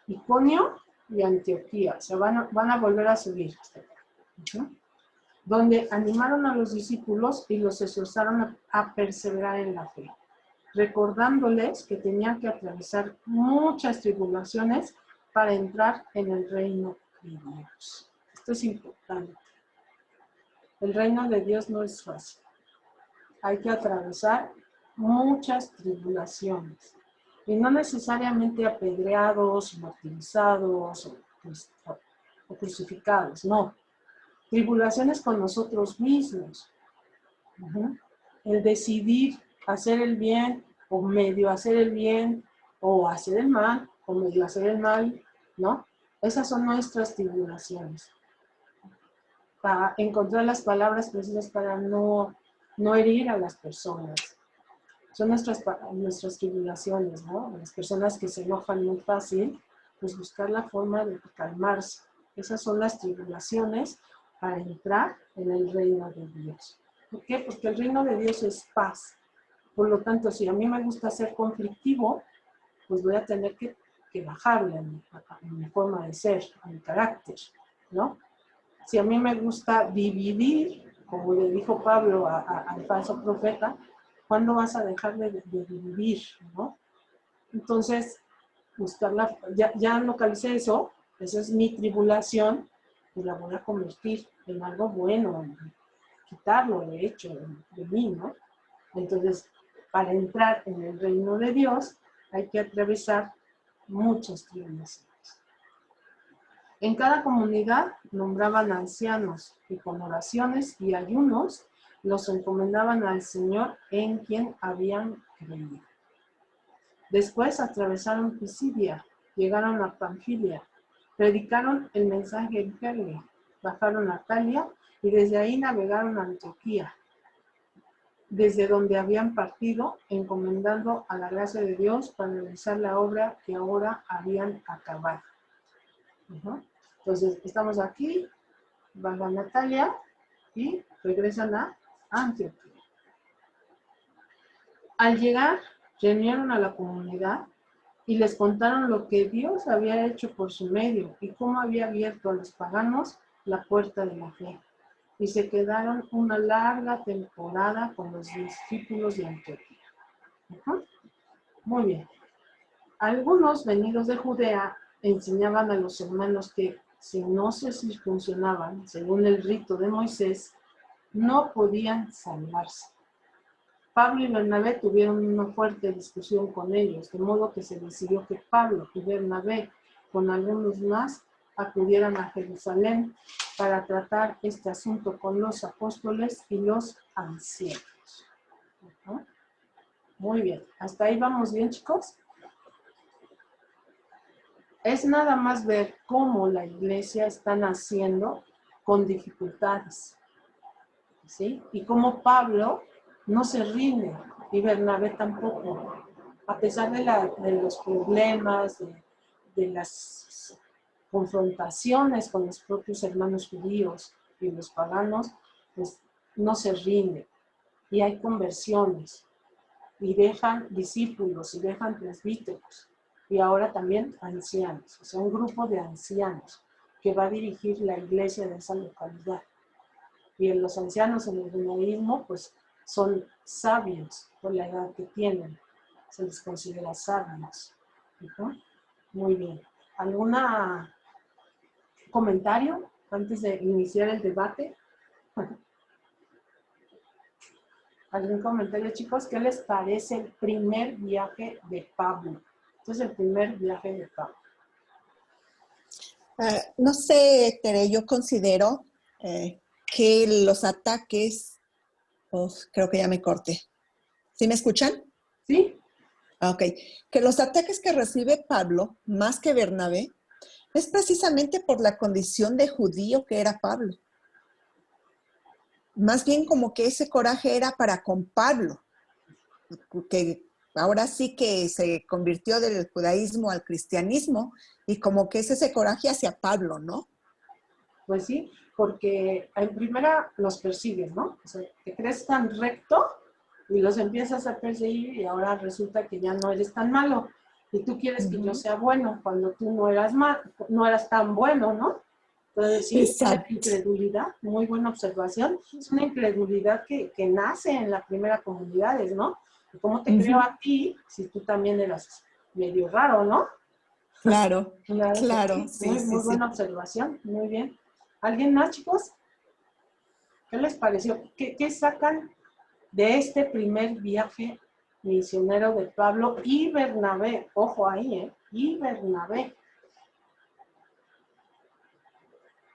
Iconio y Antioquía. Se van a volver a subir hasta acá. Donde animaron a los discípulos y los esforzaron a perseverar en la fe, recordándoles que tenían que atravesar muchas tribulaciones para entrar en el reino de Dios. Esto es importante. El reino de Dios no es fácil. Hay que atravesar muchas tribulaciones. Y no necesariamente apedreados, martirizados o crucificados, no. Tribulaciones con nosotros mismos. El decidir hacer el bien o medio hacer el bien o hacer el mal o medio hacer el mal, ¿no? Esas son nuestras tribulaciones. Para encontrar las palabras precisas para no herir a las personas. Son nuestras tribulaciones, ¿no? Las personas que se enojan muy fácil, pues buscar la forma de calmarse. Esas son las tribulaciones para entrar en el reino de Dios. ¿Por qué? Porque el reino de Dios es paz. Por lo tanto, si a mí me gusta ser conflictivo, pues voy a tener que bajarle a mi forma de ser, a mi carácter, ¿no? Si a mí me gusta dividir, como le dijo Pablo al falso profeta, ¿cuándo vas a dejar de dividir, ¿no? Entonces, ya localicé eso, esa es mi tribulación, y la voy a convertir en algo bueno, quitarlo, de hecho, de mí, ¿no? Entonces, para entrar en el reino de Dios, hay que atravesar muchas tribulaciones. En cada comunidad nombraban ancianos y con oraciones y ayunos los encomendaban al Señor en quien habían creído. Después atravesaron Pisidia, llegaron a Panfilia, predicaron el mensaje en Perge, bajaron a Talia y desde ahí navegaron a Antioquía, desde donde habían partido, encomendando a la gracia de Dios para realizar la obra que ahora habían acabado. Entonces, estamos aquí, van a Natalia y regresan a Antioquía. Al llegar, reunieron a la comunidad y les contaron lo que Dios había hecho por su medio y cómo había abierto a los paganos la puerta de la fe. Y se quedaron una larga temporada con los discípulos de Antioquía. Muy bien. Algunos venidos de Judea enseñaban a los hermanos que si no se circuncidaban según el rito de Moisés, no podían salvarse. Pablo y Bernabé tuvieron una fuerte discusión con ellos, de modo que se decidió que Pablo y Bernabé, con algunos más, acudieran a Jerusalén para tratar este asunto con los apóstoles y los ancianos. Muy bien, ¿hasta ahí vamos bien, chicos? Es nada más ver cómo la iglesia está naciendo con dificultades, ¿sí? Y cómo Pablo no se rinde y Bernabé tampoco. A pesar de los problemas, de las confrontaciones con los propios hermanos judíos y los paganos, pues no se rinde. Y hay conversiones, y dejan discípulos, y dejan presbíteros. Y ahora también ancianos, o sea, un grupo de ancianos que va a dirigir la iglesia de esa localidad. Y los ancianos en el judaísmo, pues, son sabios por la edad que tienen. Se les considera sabios. Muy bien. ¿Algún comentario antes de iniciar el debate? ¿Algún comentario, chicos? ¿Qué les parece el primer viaje de Pablo? Este es el primer viaje de Pablo. No sé, Tere, yo considero que los ataques... creo que ya me corté. ¿Sí me escuchan? Sí. Ok. Que los ataques que recibe Pablo, más que Bernabé, es precisamente por la condición de judío que era Pablo. Más bien como que ese coraje era para con Pablo, que ahora sí que se convirtió del judaísmo al cristianismo, y como que es ese coraje hacia Pablo, ¿no? Pues sí, porque en primera los persigues, ¿no? O sea, te crees tan recto y los empiezas a perseguir y ahora resulta que ya no eres tan malo. Y tú quieres que yo sea bueno cuando tú no eras no eras tan bueno, ¿no? Entonces sí, es la Exacto. incredulidad, muy buena observación. Es una incredulidad que nace en la primera comunidades, ¿no? ¿Cómo te creo a ti si tú también eras medio raro, ¿no? Claro, Claro que claro, sí, sí, muy, sí, muy sí. buena observación, muy bien. ¿Alguien más, chicos? ¿Qué les pareció? ¿Qué sacan de este primer viaje misionero de Pablo y Bernabé? Ojo ahí, ¿eh? Y Bernabé.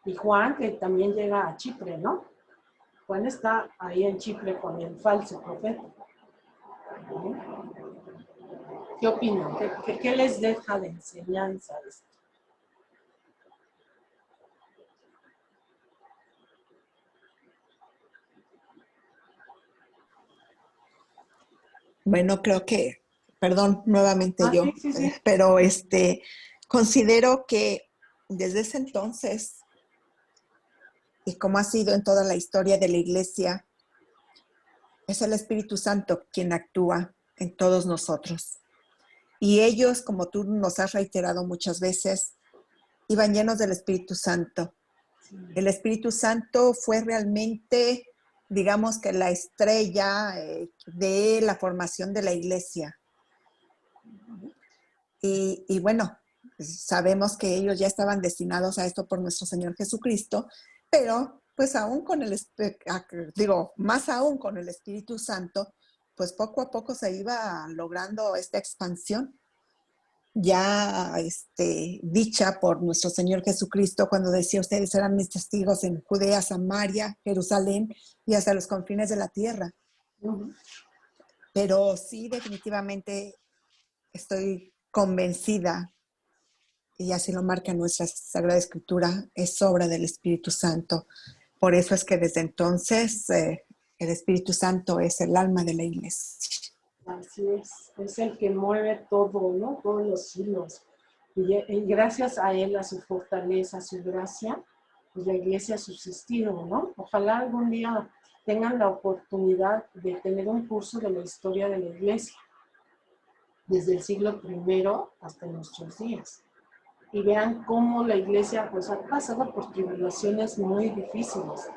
Y Juan, que también llega a Chipre, ¿no? Juan está ahí en Chipre con el falso profeta. ¿Qué opinan? ¿Qué les deja de enseñanza esto? Bueno, creo que, perdón, nuevamente Sí, yo, sí, sí. pero considero que desde ese entonces, y como ha sido en toda la historia de la iglesia, es el Espíritu Santo quien actúa en todos nosotros. Y ellos, como tú nos has reiterado muchas veces, iban llenos del Espíritu Santo. El Espíritu Santo fue realmente, digamos que la estrella de la formación de la iglesia. Y bueno, sabemos que ellos ya estaban destinados a esto por nuestro Señor Jesucristo, pero pues aún con más aún con el Espíritu Santo, pues poco a poco se iba logrando esta expansión ya dicha por nuestro Señor Jesucristo cuando decía: ustedes serán mis testigos en Judea, Samaria, Jerusalén y hasta los confines de la tierra. Uh-huh. Pero sí, definitivamente estoy convencida, y así lo marca nuestra Sagrada Escritura, es obra del Espíritu Santo. Por eso es que desde entonces el Espíritu Santo es el alma de la iglesia. Así es el que mueve todo, ¿no? Todos los hilos. Y gracias a él, a su fortaleza, a su gracia, pues la iglesia ha subsistido, ¿no? Ojalá algún día tengan la oportunidad de tener un curso de la historia de la iglesia, desde el siglo I hasta nuestros días. Y vean cómo la iglesia pues ha pasado por tribulaciones muy difíciles,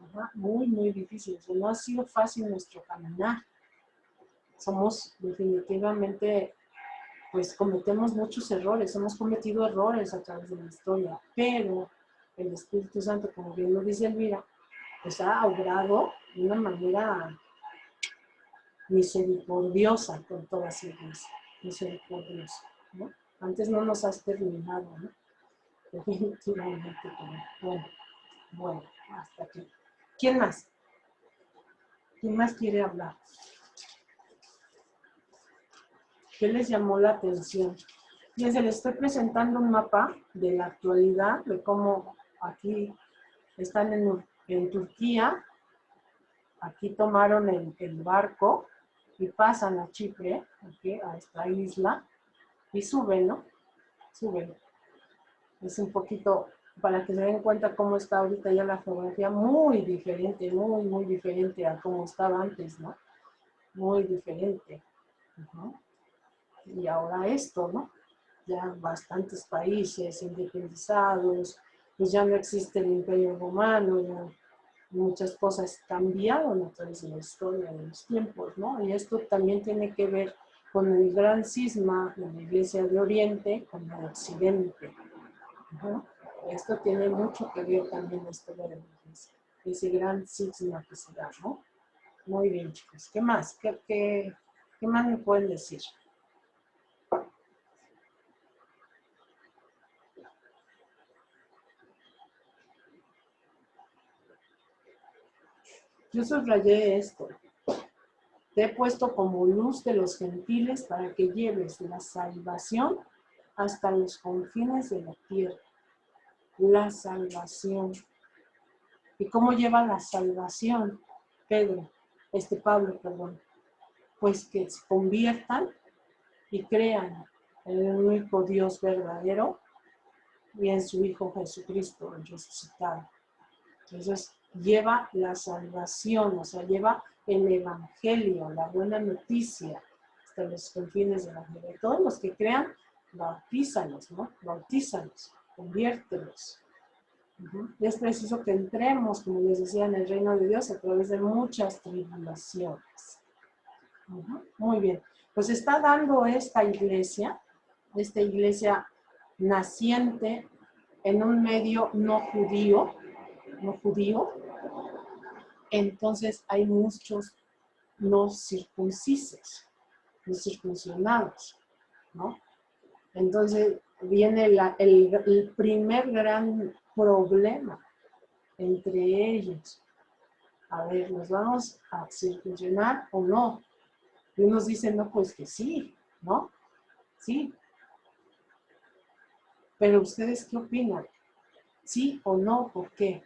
¿verdad? Muy, muy difíciles. No ha sido fácil nuestro caminar. Somos definitivamente, pues cometemos muchos errores, hemos cometido errores a través de la historia, pero el Espíritu Santo, como bien lo dice Elvira, pues ha obrado de una manera misericordiosa con toda su iglesia, misericordiosa, ¿no? Antes no nos has terminado, ¿no? Definitivamente, pero bueno, hasta aquí. ¿Quién más? ¿Quién más quiere hablar? ¿Qué les llamó la atención? Fíjense, les estoy presentando un mapa de la actualidad, de cómo aquí están en Turquía, aquí tomaron el barco y pasan a Chipre, aquí, a esta isla, y suben, ¿no? Suben. Es un poquito, para que se den cuenta cómo está ahorita ya la geografía, muy diferente, muy, muy diferente a cómo estaba antes, ¿no? Muy diferente. Uh-huh. Y ahora esto, ¿no? Ya bastantes países independizados, pues ya no existe el Imperio Romano, ya muchas cosas cambiaron a través de la historia de los tiempos, ¿no? Y esto también tiene que ver con el gran cisma de la Iglesia de Oriente con la de Occidente. ¿No? Esto tiene mucho que ver también la historia de la Iglesia, ese gran cisma que se da, ¿no? Muy bien, chicos. ¿Qué más? ¿Qué más me pueden decir? Yo subrayé esto. Te he puesto como luz de los gentiles para que lleves la salvación hasta los confines de la tierra. La salvación. ¿Y cómo lleva la salvación, Pablo, perdón? Pues que se conviertan y crean en el único Dios verdadero y en su Hijo Jesucristo, el resucitado. Entonces, lleva la salvación, o sea, lleva el Evangelio, la buena noticia, hasta los confines de la tierra. Y todos los que crean, bautízalos, ¿no? Bautízalos, conviértelos. Es preciso que entremos, como les decía, en el reino de Dios a través de muchas tribulaciones. Muy bien. Pues está dando esta iglesia naciente en un medio no judío, entonces hay muchos no circuncisos, no circuncionados, ¿no? Entonces viene el primer gran problema entre ellos. A ver, ¿nos vamos a circuncionar o no? Y unos dicen, no, pues que sí, ¿no? Sí. Pero ¿ustedes qué opinan? ¿Sí o no? ¿Por qué?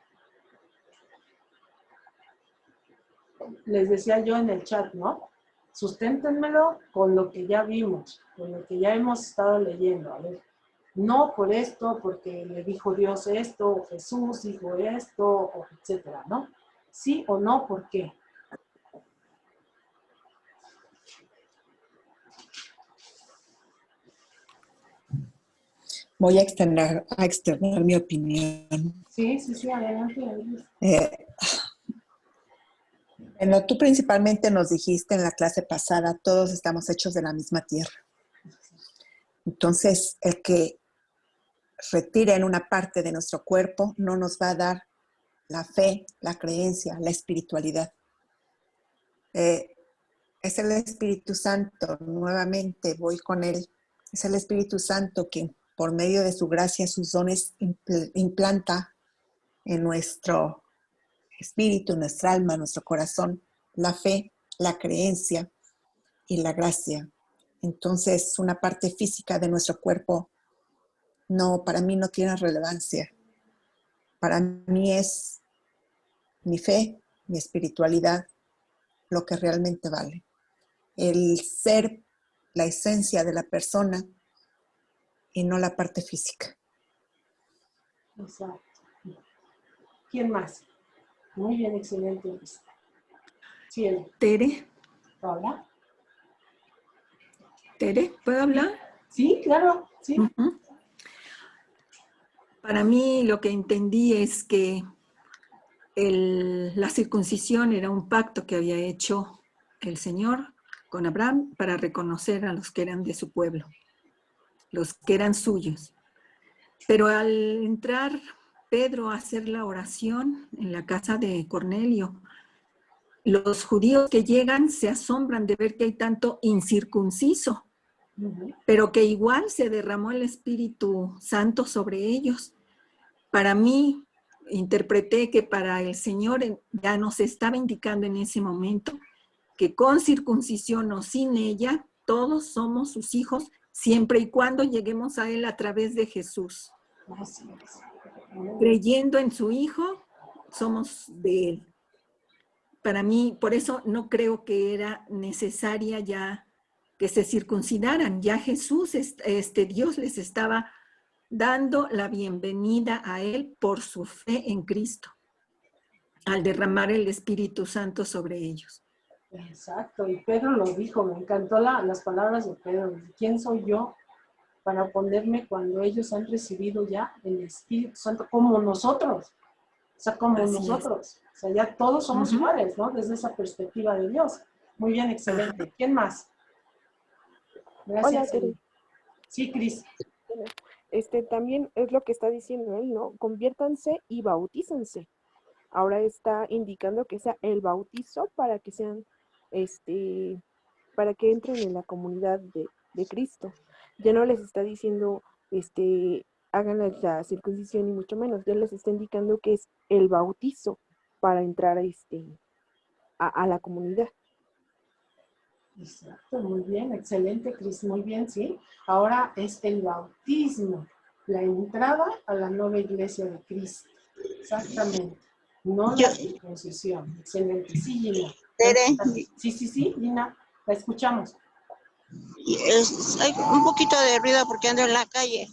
Les decía yo en el chat, ¿no? Susténtenmelo con lo que ya vimos, con lo que ya hemos estado leyendo. A ver, no por esto, porque le dijo Dios esto, o Jesús dijo esto, o etcétera, ¿no? ¿Sí o no? ¿Por qué? Voy a externar mi opinión. Sí, adelante. Bueno, tú principalmente nos dijiste en la clase pasada, todos estamos hechos de la misma tierra. Entonces, el que retire en una parte de nuestro cuerpo no nos va a dar la fe, la creencia, la espiritualidad. Es el Espíritu Santo, nuevamente voy con él. Es el Espíritu Santo quien por medio de su gracia, sus dones implanta en nuestro espíritu, nuestra alma, nuestro corazón, la fe, la creencia y la gracia. Entonces, una parte física de nuestro cuerpo no, para mí no tiene relevancia. Para mí es mi fe, mi espiritualidad, lo que realmente vale. El ser, la esencia de la persona y no la parte física. Exacto. ¿Quién más? Muy bien, excelente. Sí, Tere, ¿Hola? ¿puedo hablar? Sí, claro, sí. Uh-huh. Para mí lo que entendí es que la circuncisión era un pacto que había hecho el Señor con Abraham para reconocer a los que eran de su pueblo, los que eran suyos. Pero al entrar Pedro a hacer la oración en la casa de Cornelio, los judíos que llegan se asombran de ver que hay tanto incircunciso, pero que igual se derramó el Espíritu Santo sobre ellos. Para mí, interpreté que para el Señor ya nos estaba indicando en ese momento que con circuncisión o sin ella, todos somos sus hijos, siempre y cuando lleguemos a Él a través de Jesús. Creyendo en su Hijo, somos de Él. Para mí, por eso no creo que era necesaria ya que se circuncidaran. Ya Jesús, Dios les estaba dando la bienvenida a Él por su fe en Cristo, al derramar el Espíritu Santo sobre ellos. Exacto, y Pedro lo dijo, me encantó las palabras de Pedro. ¿Quién soy yo para oponerme cuando ellos han recibido ya el Espíritu Santo como nosotros? O sea, como Así nosotros. O sea, ya todos somos iguales, ¿no? Desde esa perspectiva de Dios. Muy bien, excelente. Ajá. ¿Quién más? Gracias. Hola, Tere. Sí, Cris. También es lo que está diciendo él, ¿no? Conviértanse y bautícense. Ahora está indicando que sea el bautizo para que sean, para que entren en la comunidad de Cristo. Ya no les está diciendo, hagan la circuncisión y mucho menos. Ya les está indicando que es el bautizo para entrar a la comunidad. Exacto, muy bien, excelente, Cris, muy bien, sí. Ahora es el bautismo, la entrada a la nueva iglesia de Cristo. Exactamente. No Yo, la circuncisión. Excelente. Sí, Gina. Tere, Sí, Gina, la escuchamos. hay un poquito de ruido porque ando en la calle.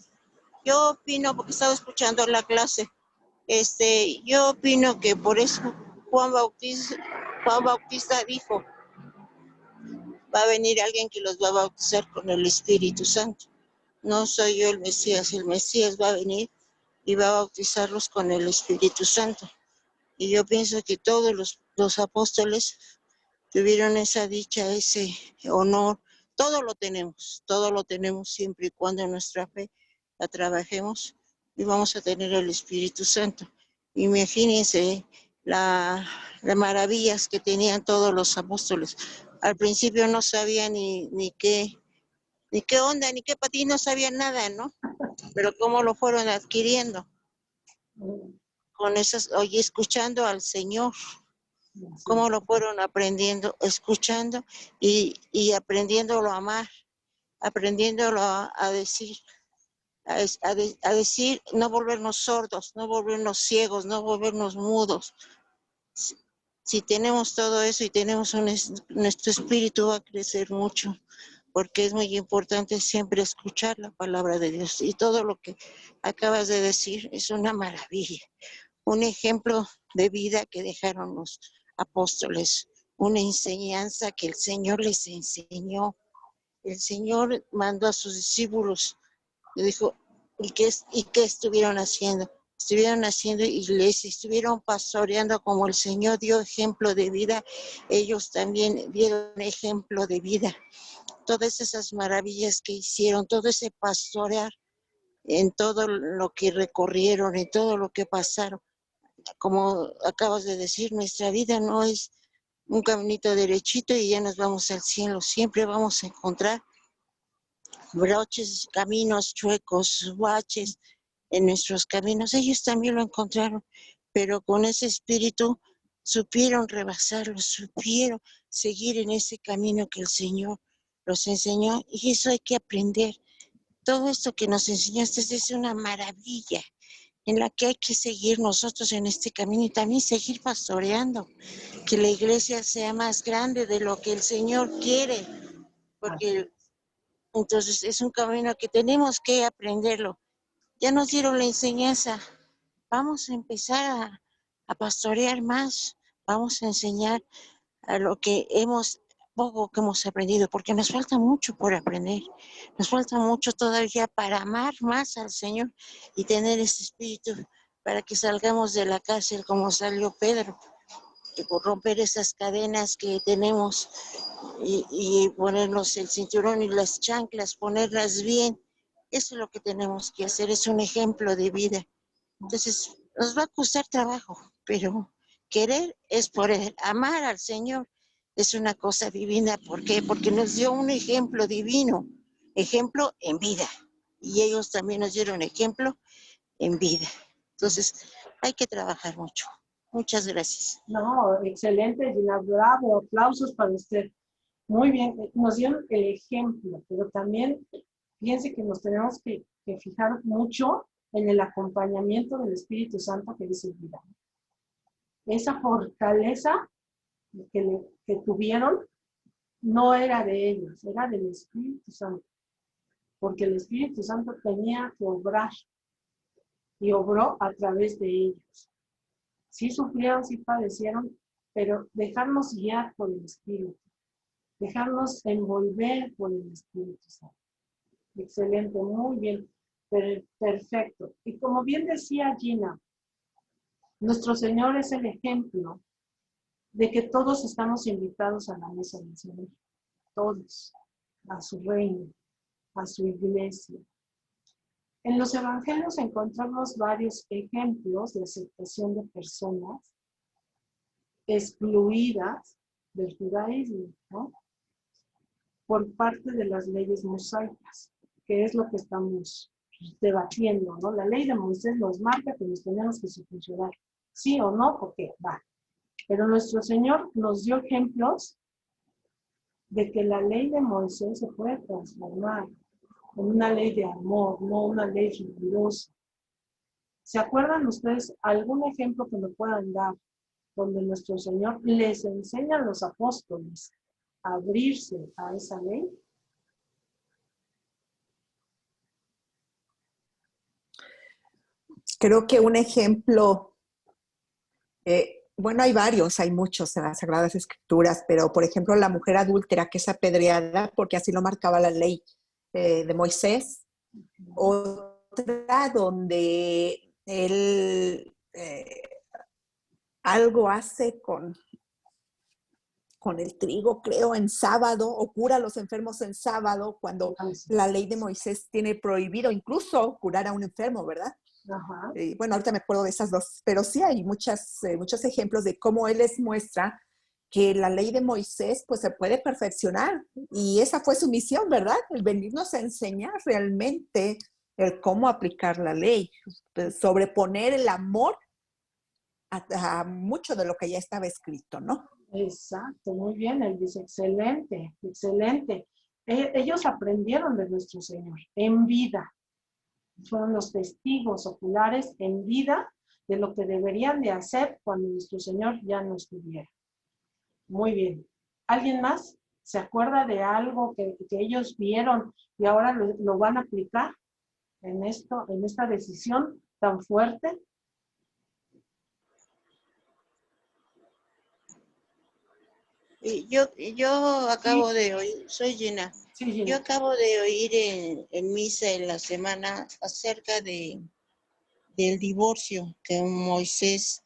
Yo opino, porque estaba escuchando la clase, yo opino que por eso Juan Bautista dijo, va a venir alguien que los va a bautizar con el Espíritu Santo. No soy yo el Mesías va a venir y va a bautizarlos con el Espíritu Santo. Y yo pienso que todos los apóstoles tuvieron esa dicha, ese honor. Todo lo tenemos siempre y cuando nuestra fe la trabajemos y vamos a tener el Espíritu Santo. Imagínense las maravillas que tenían todos los apóstoles. Al principio no sabían ni qué onda, ni qué patín, no sabían nada, ¿no? Pero cómo lo fueron adquiriendo. Con esas, oye, escuchando al Señor, cómo lo fueron aprendiendo, escuchando y aprendiéndolo a amar, aprendiéndolo a decir, a decir, no volvernos sordos, no volvernos ciegos, no volvernos mudos. Si tenemos todo eso y tenemos nuestro espíritu va a crecer mucho, porque es muy importante siempre escuchar la palabra de Dios. Y todo lo que acabas de decir es una maravilla, un ejemplo de vida que dejaron los apóstoles, una enseñanza que el Señor les enseñó. El Señor mandó a sus discípulos, le dijo, ¿y qué estuvieron haciendo? Estuvieron haciendo iglesia, estuvieron pastoreando como el Señor dio ejemplo de vida, ellos también dieron ejemplo de vida. Todas esas maravillas que hicieron, todo ese pastorear en todo lo que recorrieron, en todo lo que pasaron. Como acabas de decir, nuestra vida no es un caminito derechito y ya nos vamos al cielo. Siempre vamos a encontrar broches, caminos chuecos, baches en nuestros caminos. Ellos también lo encontraron, pero con ese espíritu supieron rebasarlo, supieron seguir en ese camino que el Señor los enseñó, y eso hay que aprender. Todo esto que nos enseñaste es una maravilla en la que hay que seguir nosotros en este camino y también seguir pastoreando, que la iglesia sea más grande de lo que el Señor quiere, porque entonces es un camino que tenemos que aprenderlo. Ya nos dieron la enseñanza, vamos a empezar a pastorear más, vamos a enseñar a lo que poco que hemos aprendido, porque nos falta mucho por aprender, nos falta mucho todavía para amar más al Señor y tener ese espíritu para que salgamos de la cárcel como salió Pedro, y por romper esas cadenas que tenemos y ponernos el cinturón y las chanclas, ponerlas bien. Eso es lo que tenemos que hacer, es un ejemplo de vida. Entonces, nos va a costar trabajo, pero querer es poder, amar al Señor es una cosa divina. ¿Por qué? Porque nos dio un ejemplo divino, ejemplo en vida. Y ellos también nos dieron ejemplo en vida. Entonces, hay que trabajar mucho. Muchas gracias. No, excelente, Gina, bravo, aplausos para usted. Muy bien, nos dieron el ejemplo, pero también piense que nos tenemos que fijar mucho en el acompañamiento del Espíritu Santo que dice vida. Esa fortaleza que tuvieron no era de ellos, era del Espíritu Santo, porque el Espíritu Santo tenía que obrar y obró a través de ellos. Sí sufrieron, sí padecieron, pero dejarnos guiar por el Espíritu, dejarnos envolver por el Espíritu Santo. Excelente, muy bien, perfecto. Y como bien decía Gina, nuestro Señor es el ejemplo de que todos estamos invitados a la mesa del Señor, todos, a su reino, a su iglesia. En los evangelios encontramos varios ejemplos de aceptación de personas excluidas del judaísmo, ¿no? Por parte de las leyes mosaicas, que es lo que estamos debatiendo, ¿no? La ley de Moisés nos marca que nos tenemos que circuncidar, sí o no, porque va. Pero nuestro Señor nos dio ejemplos de que la ley de Moisés se puede transformar en una ley de amor, no una ley rigurosa. ¿Se acuerdan ustedes algún ejemplo que me puedan dar donde nuestro Señor les enseña a los apóstoles a abrirse a esa ley? Creo que un ejemplo, bueno, hay varios, hay muchos en las Sagradas Escrituras, pero por ejemplo la mujer adúltera que es apedreada porque así lo marcaba la ley de Moisés. Otra donde él algo hace con el trigo, creo, en sábado, o cura a los enfermos en sábado, cuando la ley de Moisés tiene prohibido incluso curar a un enfermo, ¿verdad? Ajá. Bueno, ahorita me acuerdo de esas dos, pero sí hay muchos ejemplos de cómo él les muestra que la ley de Moisés pues se puede perfeccionar, y esa fue su misión, ¿verdad? El venirnos a enseñar realmente el cómo aplicar la ley, sobreponer el amor a mucho de lo que ya estaba escrito, ¿no? Exacto, muy bien, él dice, excelente, excelente. Ellos aprendieron de nuestro Señor en vida. Fueron los testigos oculares en vida de lo que deberían de hacer cuando nuestro Señor ya no estuviera. Muy bien. ¿Alguien más se acuerda de algo que ellos vieron y ahora lo van a aplicar en esta decisión tan fuerte? Y yo acabo de oír, soy Gina, Sí, Gina. yo acabo de oír en misa en la semana acerca del divorcio que Moisés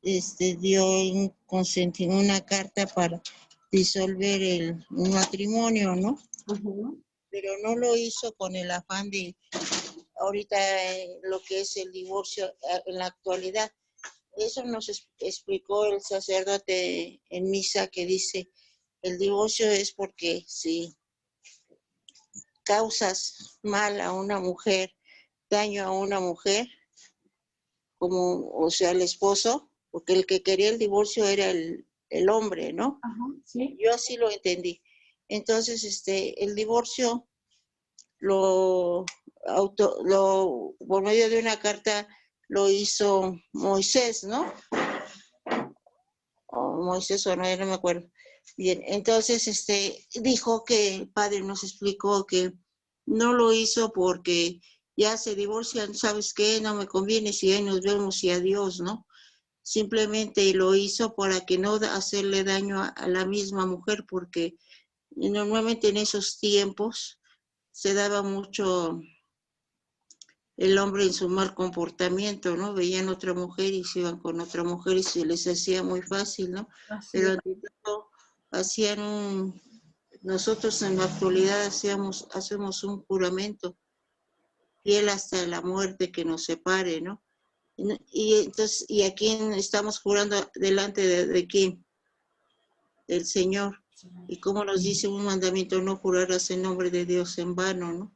dio una carta para disolver un matrimonio, ¿no? Uh-huh. Pero no lo hizo con el afán de ahorita lo que es el divorcio en la actualidad. Eso nos explicó el sacerdote en misa, que dice, el divorcio es porque si causas mal a una mujer, daño a una mujer, como, o sea, el esposo, porque el que quería el divorcio era el hombre, ¿no? Ajá, sí. Yo así lo entendí. Entonces, el divorcio por medio de una carta lo hizo Moisés, ¿no? O Moisés o no me acuerdo. Bien, entonces dijo que el padre nos explicó que no lo hizo porque ya se divorcian, ¿sabes qué? No me conviene, si ahí nos vemos y adiós, ¿no? Simplemente lo hizo para que no hacerle daño a la misma mujer, porque normalmente en esos tiempos se daba mucho el hombre en su mal comportamiento, ¿no? Veían otra mujer y se iban con otra mujer y se les hacía muy fácil, ¿no? Así Pero es. nosotros en la actualidad hacemos un juramento fiel hasta la muerte que nos separe, ¿no? Y entonces, ¿y a quién estamos jurando delante de quién? Del Señor. Y como nos dice un mandamiento, no jurarás en nombre de Dios en vano, ¿no?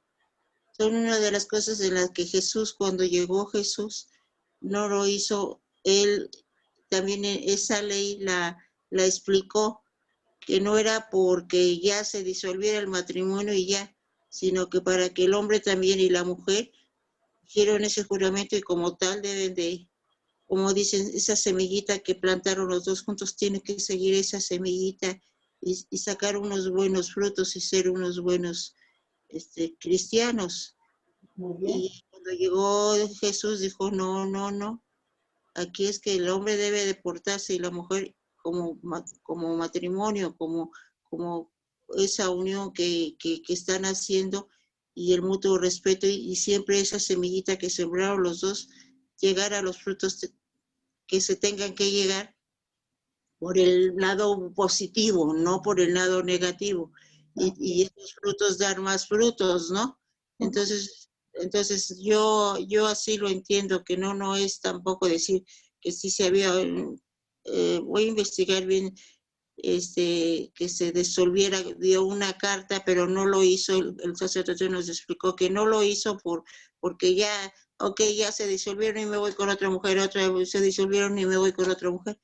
Son una de las cosas en las que Jesús, cuando llegó Jesús, no lo hizo. Él también esa ley la explicó, que no era porque ya se disolviera el matrimonio y ya, sino que para que el hombre también y la mujer hicieron ese juramento, y como tal deben de, como dicen, esa semillita que plantaron los dos juntos, tiene que seguir esa semillita y sacar unos buenos frutos y ser unos buenos cristianos. Muy bien. Y cuando llegó Jesús dijo, no, aquí es que el hombre debe de portarse y la mujer como matrimonio, como esa unión que están haciendo, y el mutuo respeto, y siempre esa semillita que sembraron los dos, llegar a los frutos que se tengan que llegar por el lado positivo, no por el lado negativo. Y esos frutos dar más frutos, ¿no? Entonces yo así lo entiendo, que no es tampoco decir que sí se había, voy a investigar bien, que se disolviera, dio una carta, pero no lo hizo, el sacerdote nos explicó que no lo hizo porque ya se disolvieron y me voy con otra mujer, otra se disolvieron y me voy con otra mujer.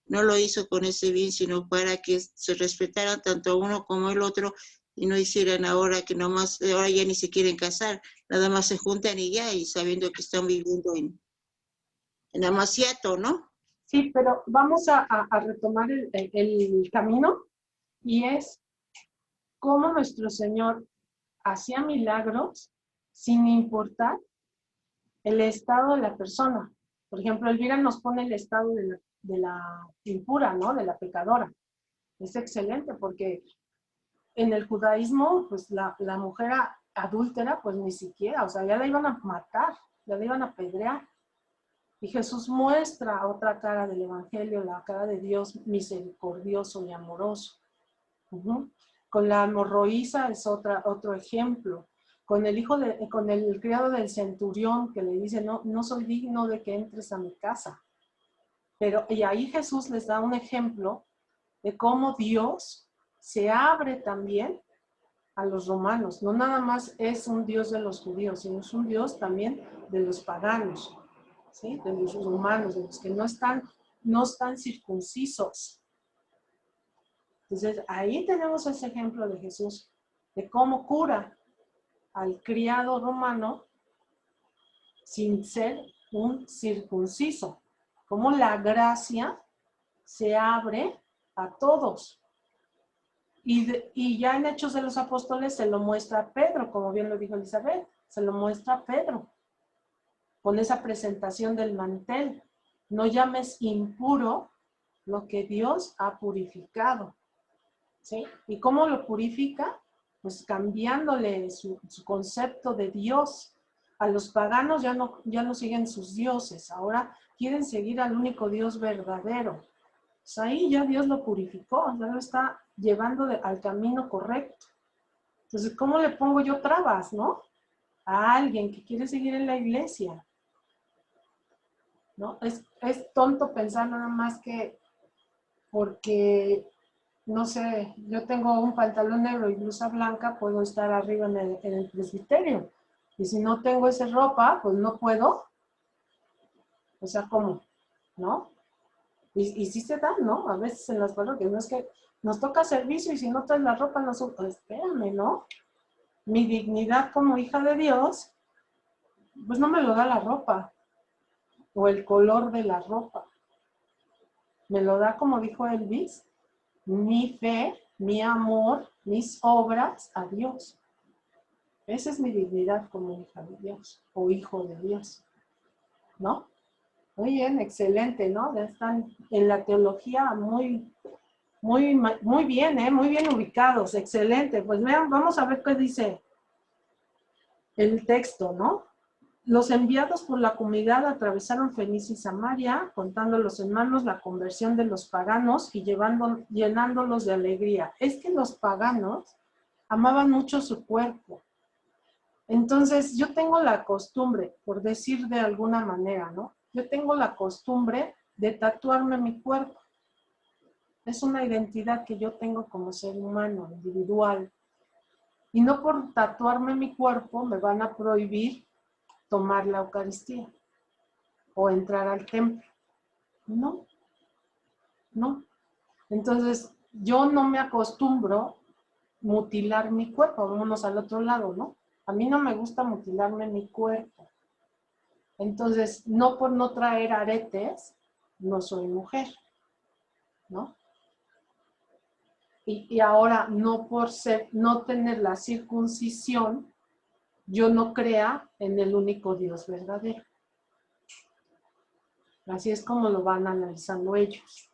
no lo hizo con ese bien, sino para que se respetaran tanto uno como el otro y no hicieran ahora que nomás, ahora ya ni se quieren casar, nada más se juntan y ya, y sabiendo que están viviendo en Amaciato, ¿no? Sí, pero vamos a retomar el camino y es cómo nuestro Señor hacía milagros sin importar el estado de la persona. Por ejemplo, Elvira nos pone el estado de la impura, ¿no? De la pecadora. Es excelente porque en el judaísmo, pues la mujer adúltera, pues ni siquiera, o sea, ya la iban a matar, ya la iban a apedrear. Y Jesús muestra otra cara del Evangelio, la cara de Dios misericordioso y amoroso. Con la hemorroísa es otro ejemplo. Con el criado del centurión que le dice, no soy digno de que entres a mi casa. Y ahí Jesús les da un ejemplo de cómo Dios se abre también a los romanos. No nada más es un Dios de los judíos, sino es un Dios también de los paganos, ¿sí? De los romanos, de los que no están circuncisos. Entonces, ahí tenemos ese ejemplo de Jesús, de cómo cura al criado romano sin ser un circunciso. Cómo la gracia se abre a todos. Y ya en Hechos de los Apóstoles se lo muestra a Pedro, como bien lo dijo Elizabeth, se lo muestra a Pedro, con esa presentación del mantel. No llames impuro lo que Dios ha purificado. ¿Sí? ¿Y cómo lo purifica? Pues cambiándole su concepto de Dios. A los paganos ya no siguen sus dioses, ahora quieren seguir al único Dios verdadero. Pues ahí ya Dios lo purificó, ya lo está llevando al camino correcto. Entonces, ¿cómo le pongo yo trabas, no? A alguien que quiere seguir en la iglesia, ¿no? Es tonto pensar nada más que porque, no sé, yo tengo un pantalón negro y blusa blanca, puedo estar arriba en el presbiterio. Y si no tengo esa ropa, pues no puedo. O sea, ¿cómo? ¿No? Y sí se da, ¿no? A veces en las parroquias, no es que nos toca servicio y si no traes la ropa, no espérame, ¿no? Mi dignidad como hija de Dios, pues no me lo da la ropa o el color de la ropa. Me lo da, como dijo Elvis, mi fe, mi amor, mis obras a Dios. Esa es mi dignidad como hija de Dios o hijo de Dios, ¿no? Muy bien, excelente, ¿no? Ya están en la teología muy bien, muy bien ubicados, excelente. Pues vean, vamos a ver qué dice el texto, ¿no? Los enviados por la comunidad atravesaron Fenicia y Samaria, contando a los hermanos la conversión de los paganos y llenándolos de alegría. Es que los paganos amaban mucho su cuerpo. Entonces, yo tengo la costumbre, por decir de alguna manera, ¿no? Yo tengo la costumbre de tatuarme mi cuerpo. Es una identidad que yo tengo como ser humano, individual. Y no por tatuarme mi cuerpo me van a prohibir tomar la Eucaristía o entrar al templo. No, no. Entonces, yo no me acostumbro mutilar mi cuerpo. Vámonos al otro lado, ¿no? A mí no me gusta mutilarme mi cuerpo. Entonces, no por no traer aretes, no soy mujer, ¿no? Y ahora, no por no tener la circuncisión, yo no crea en el único Dios verdadero. Así es como lo van analizando ellos.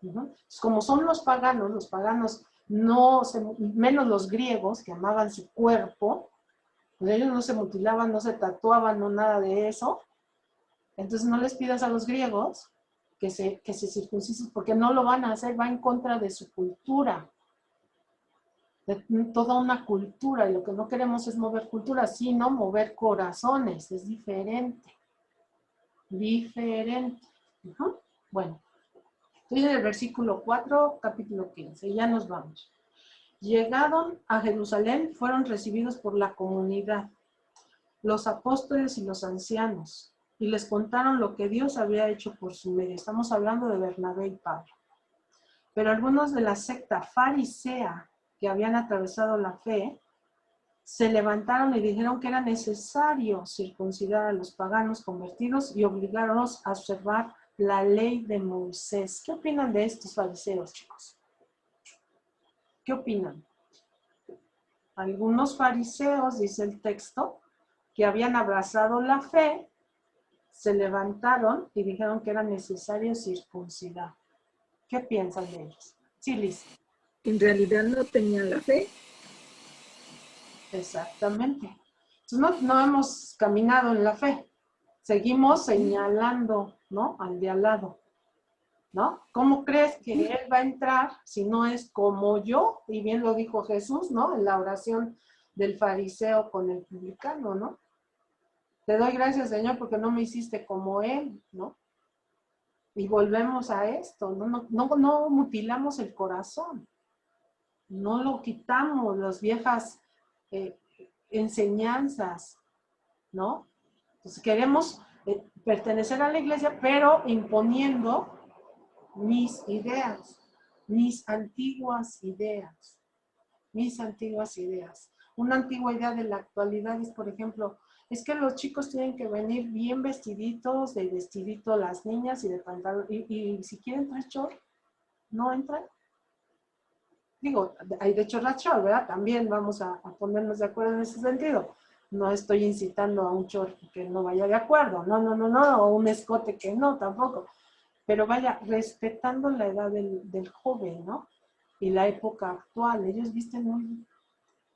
Como son los paganos menos los griegos que amaban su cuerpo, pues ellos no se mutilaban, no se tatuaban, no nada de eso. Entonces no les pidas a los griegos que se circuncisen, porque no lo van a hacer, va en contra de su cultura, de toda una cultura, y lo que no queremos es mover cultura, sino mover corazones, es diferente. Bueno, estoy en el versículo 4, capítulo 15, ya nos vamos. Llegaron a Jerusalén, fueron recibidos por la comunidad, los apóstoles y los ancianos, y les contaron lo que Dios había hecho por su medio. Estamos hablando de Bernabé y Pablo. Pero algunos de la secta farisea que habían atravesado la fe, se levantaron y dijeron que era necesario circuncidar a los paganos convertidos y obligarlos a observar la ley de Moisés. ¿Qué opinan de estos fariseos, chicos? ¿Qué opinan? Algunos fariseos, dice el texto, que habían abrazado la fe, se levantaron y dijeron que era necesario circuncidar. ¿Qué piensan de ellos? Sí, Liz. En realidad no tenían la fe. Exactamente. Entonces no hemos caminado en la fe. Seguimos señalando, ¿no? Al de al lado, ¿no? ¿Cómo crees que él va a entrar si no es como yo? Y bien lo dijo Jesús, ¿no? En la oración del fariseo con el publicano, ¿no? Te doy gracias, Señor, porque no me hiciste como él, ¿no? Y volvemos a esto, no mutilamos el corazón, no lo quitamos, las viejas enseñanzas, ¿no? Entonces queremos pertenecer a la iglesia, pero imponiendo mis ideas, mis antiguas ideas. Una antigua idea de la actualidad es, por ejemplo, es que los chicos tienen que venir bien vestiditos, de vestidito las niñas y de pantalón, y si quieren traer short, no entran. Digo, hay de short, ¿verdad? También vamos a ponernos de acuerdo en ese sentido. No estoy incitando a un short que no vaya de acuerdo, no, o un escote que no, tampoco. Pero vaya, respetando la edad del joven, ¿no? Y la época actual. Ellos visten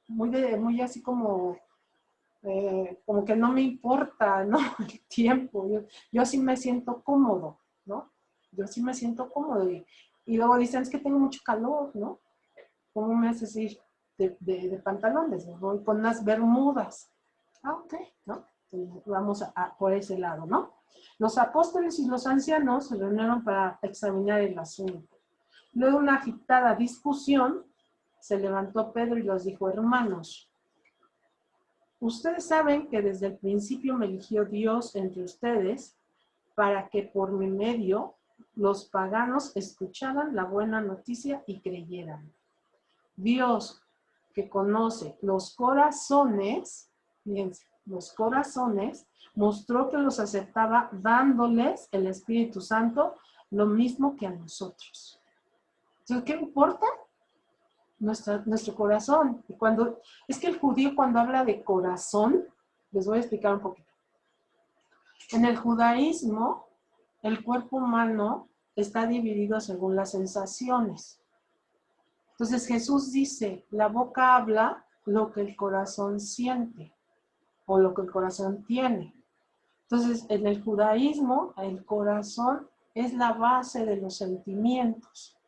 muy así como que no me importa, ¿no? El tiempo. Yo sí me siento cómodo, ¿no? Yo sí me siento cómodo. Y luego dicen, es que tengo mucho calor, ¿no? ¿Cómo me haces ir de pantalones? Voy con unas bermudas. Ah, ok, ¿no? Entonces, vamos por ese lado, ¿no? Los apóstoles y los ancianos se reunieron para examinar el asunto. Luego de una agitada discusión, se levantó Pedro y los dijo, hermanos, ustedes saben que desde el principio me eligió Dios entre ustedes para que por mi medio los paganos escucharan la buena noticia y creyeran. Dios, que conoce los corazones, fíjense, los corazones, mostró que los aceptaba dándoles el Espíritu Santo lo mismo que a nosotros. Entonces, ¿qué importa? Nuestro corazón. Y es que el judío cuando habla de corazón, les voy a explicar un poquito. En el judaísmo, el cuerpo humano está dividido según las sensaciones. Entonces Jesús dice, la boca habla lo que el corazón siente o lo que el corazón tiene. Entonces en el judaísmo el corazón es la base de los sentimientos,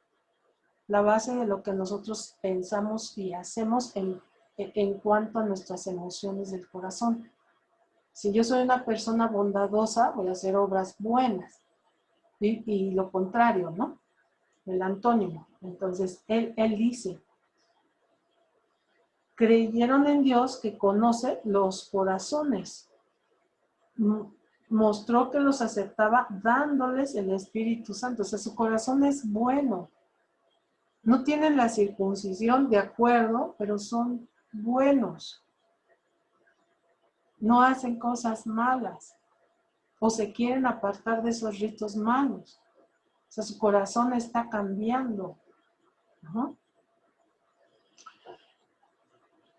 la base de lo que nosotros pensamos y hacemos en cuanto a nuestras emociones del corazón. Si yo soy una persona bondadosa, voy a hacer obras buenas y lo contrario, ¿no? El antónimo. Entonces, él dice, creyeron en Dios que conoce los corazones. Mostró que los aceptaba dándoles el Espíritu Santo. O sea, su corazón es bueno. No tienen la circuncisión de acuerdo, pero son buenos. No hacen cosas malas. O se quieren apartar de esos ritos malos. O sea, su corazón está cambiando. ¿No?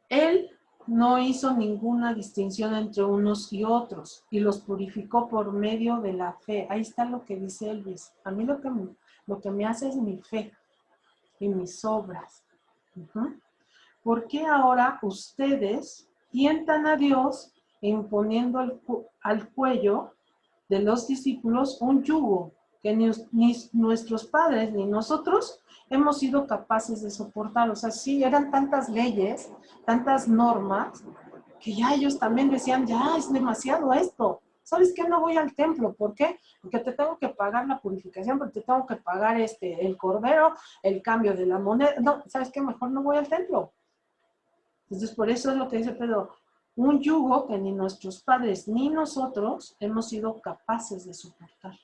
Él no hizo ninguna distinción entre unos y otros y los purificó por medio de la fe. Ahí está lo que dice Elvis. A mí lo que me hace es mi fe y mis obras. ¿Por qué ahora ustedes tientan a Dios imponiendo al cuello de los discípulos un yugo que ni nuestros padres ni nosotros hemos sido capaces de soportar? O sea, sí, eran tantas leyes, tantas normas, que ya ellos también decían, ya es demasiado esto. ¿Sabes qué? No voy al templo. ¿Por qué? Porque te tengo que pagar la purificación, porque te tengo que pagar el cordero, el cambio de la moneda. No, ¿sabes qué? Mejor no voy al templo. Entonces, por eso es lo que dice Pedro, un yugo que ni nuestros padres ni nosotros hemos sido capaces de soportar.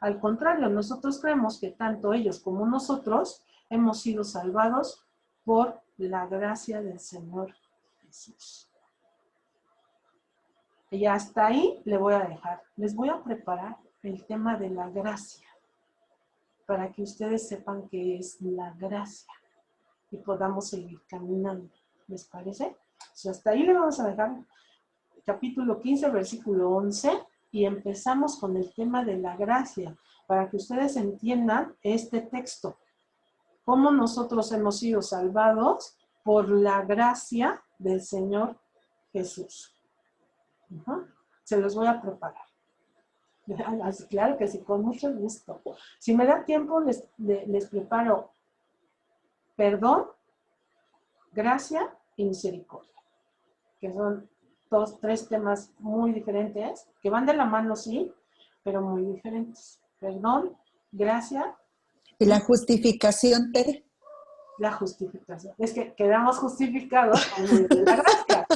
Al contrario, nosotros creemos que tanto ellos como nosotros hemos sido salvados por la gracia del Señor Jesús. Y hasta ahí le voy a dejar. Les voy a preparar el tema de la gracia para que ustedes sepan qué es la gracia y podamos seguir caminando. ¿Les parece? O sea, hasta ahí le vamos a dejar capítulo 15, versículo 11 y empezamos con el tema de la gracia para que ustedes entiendan este texto. Cómo nosotros hemos sido salvados por la gracia del Señor Jesús. Se los voy a preparar. Así, claro que sí, con mucho gusto. Si me da tiempo, les preparo perdón, gracia y misericordia, que son tres temas muy diferentes, que van de la mano, sí, pero muy diferentes. Perdón, gracia. ¿Y la justificación, Tere? La justificación. Es que quedamos justificados por medio de la gracia.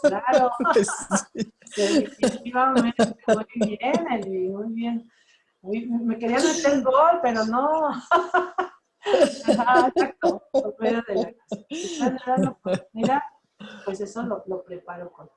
Claro. Definitivamente. Muy bien, Eli, muy bien. Me quería meter el gol, pero no. Ajá, exacto. Por medio de la gracia. Mira, pues eso lo preparo con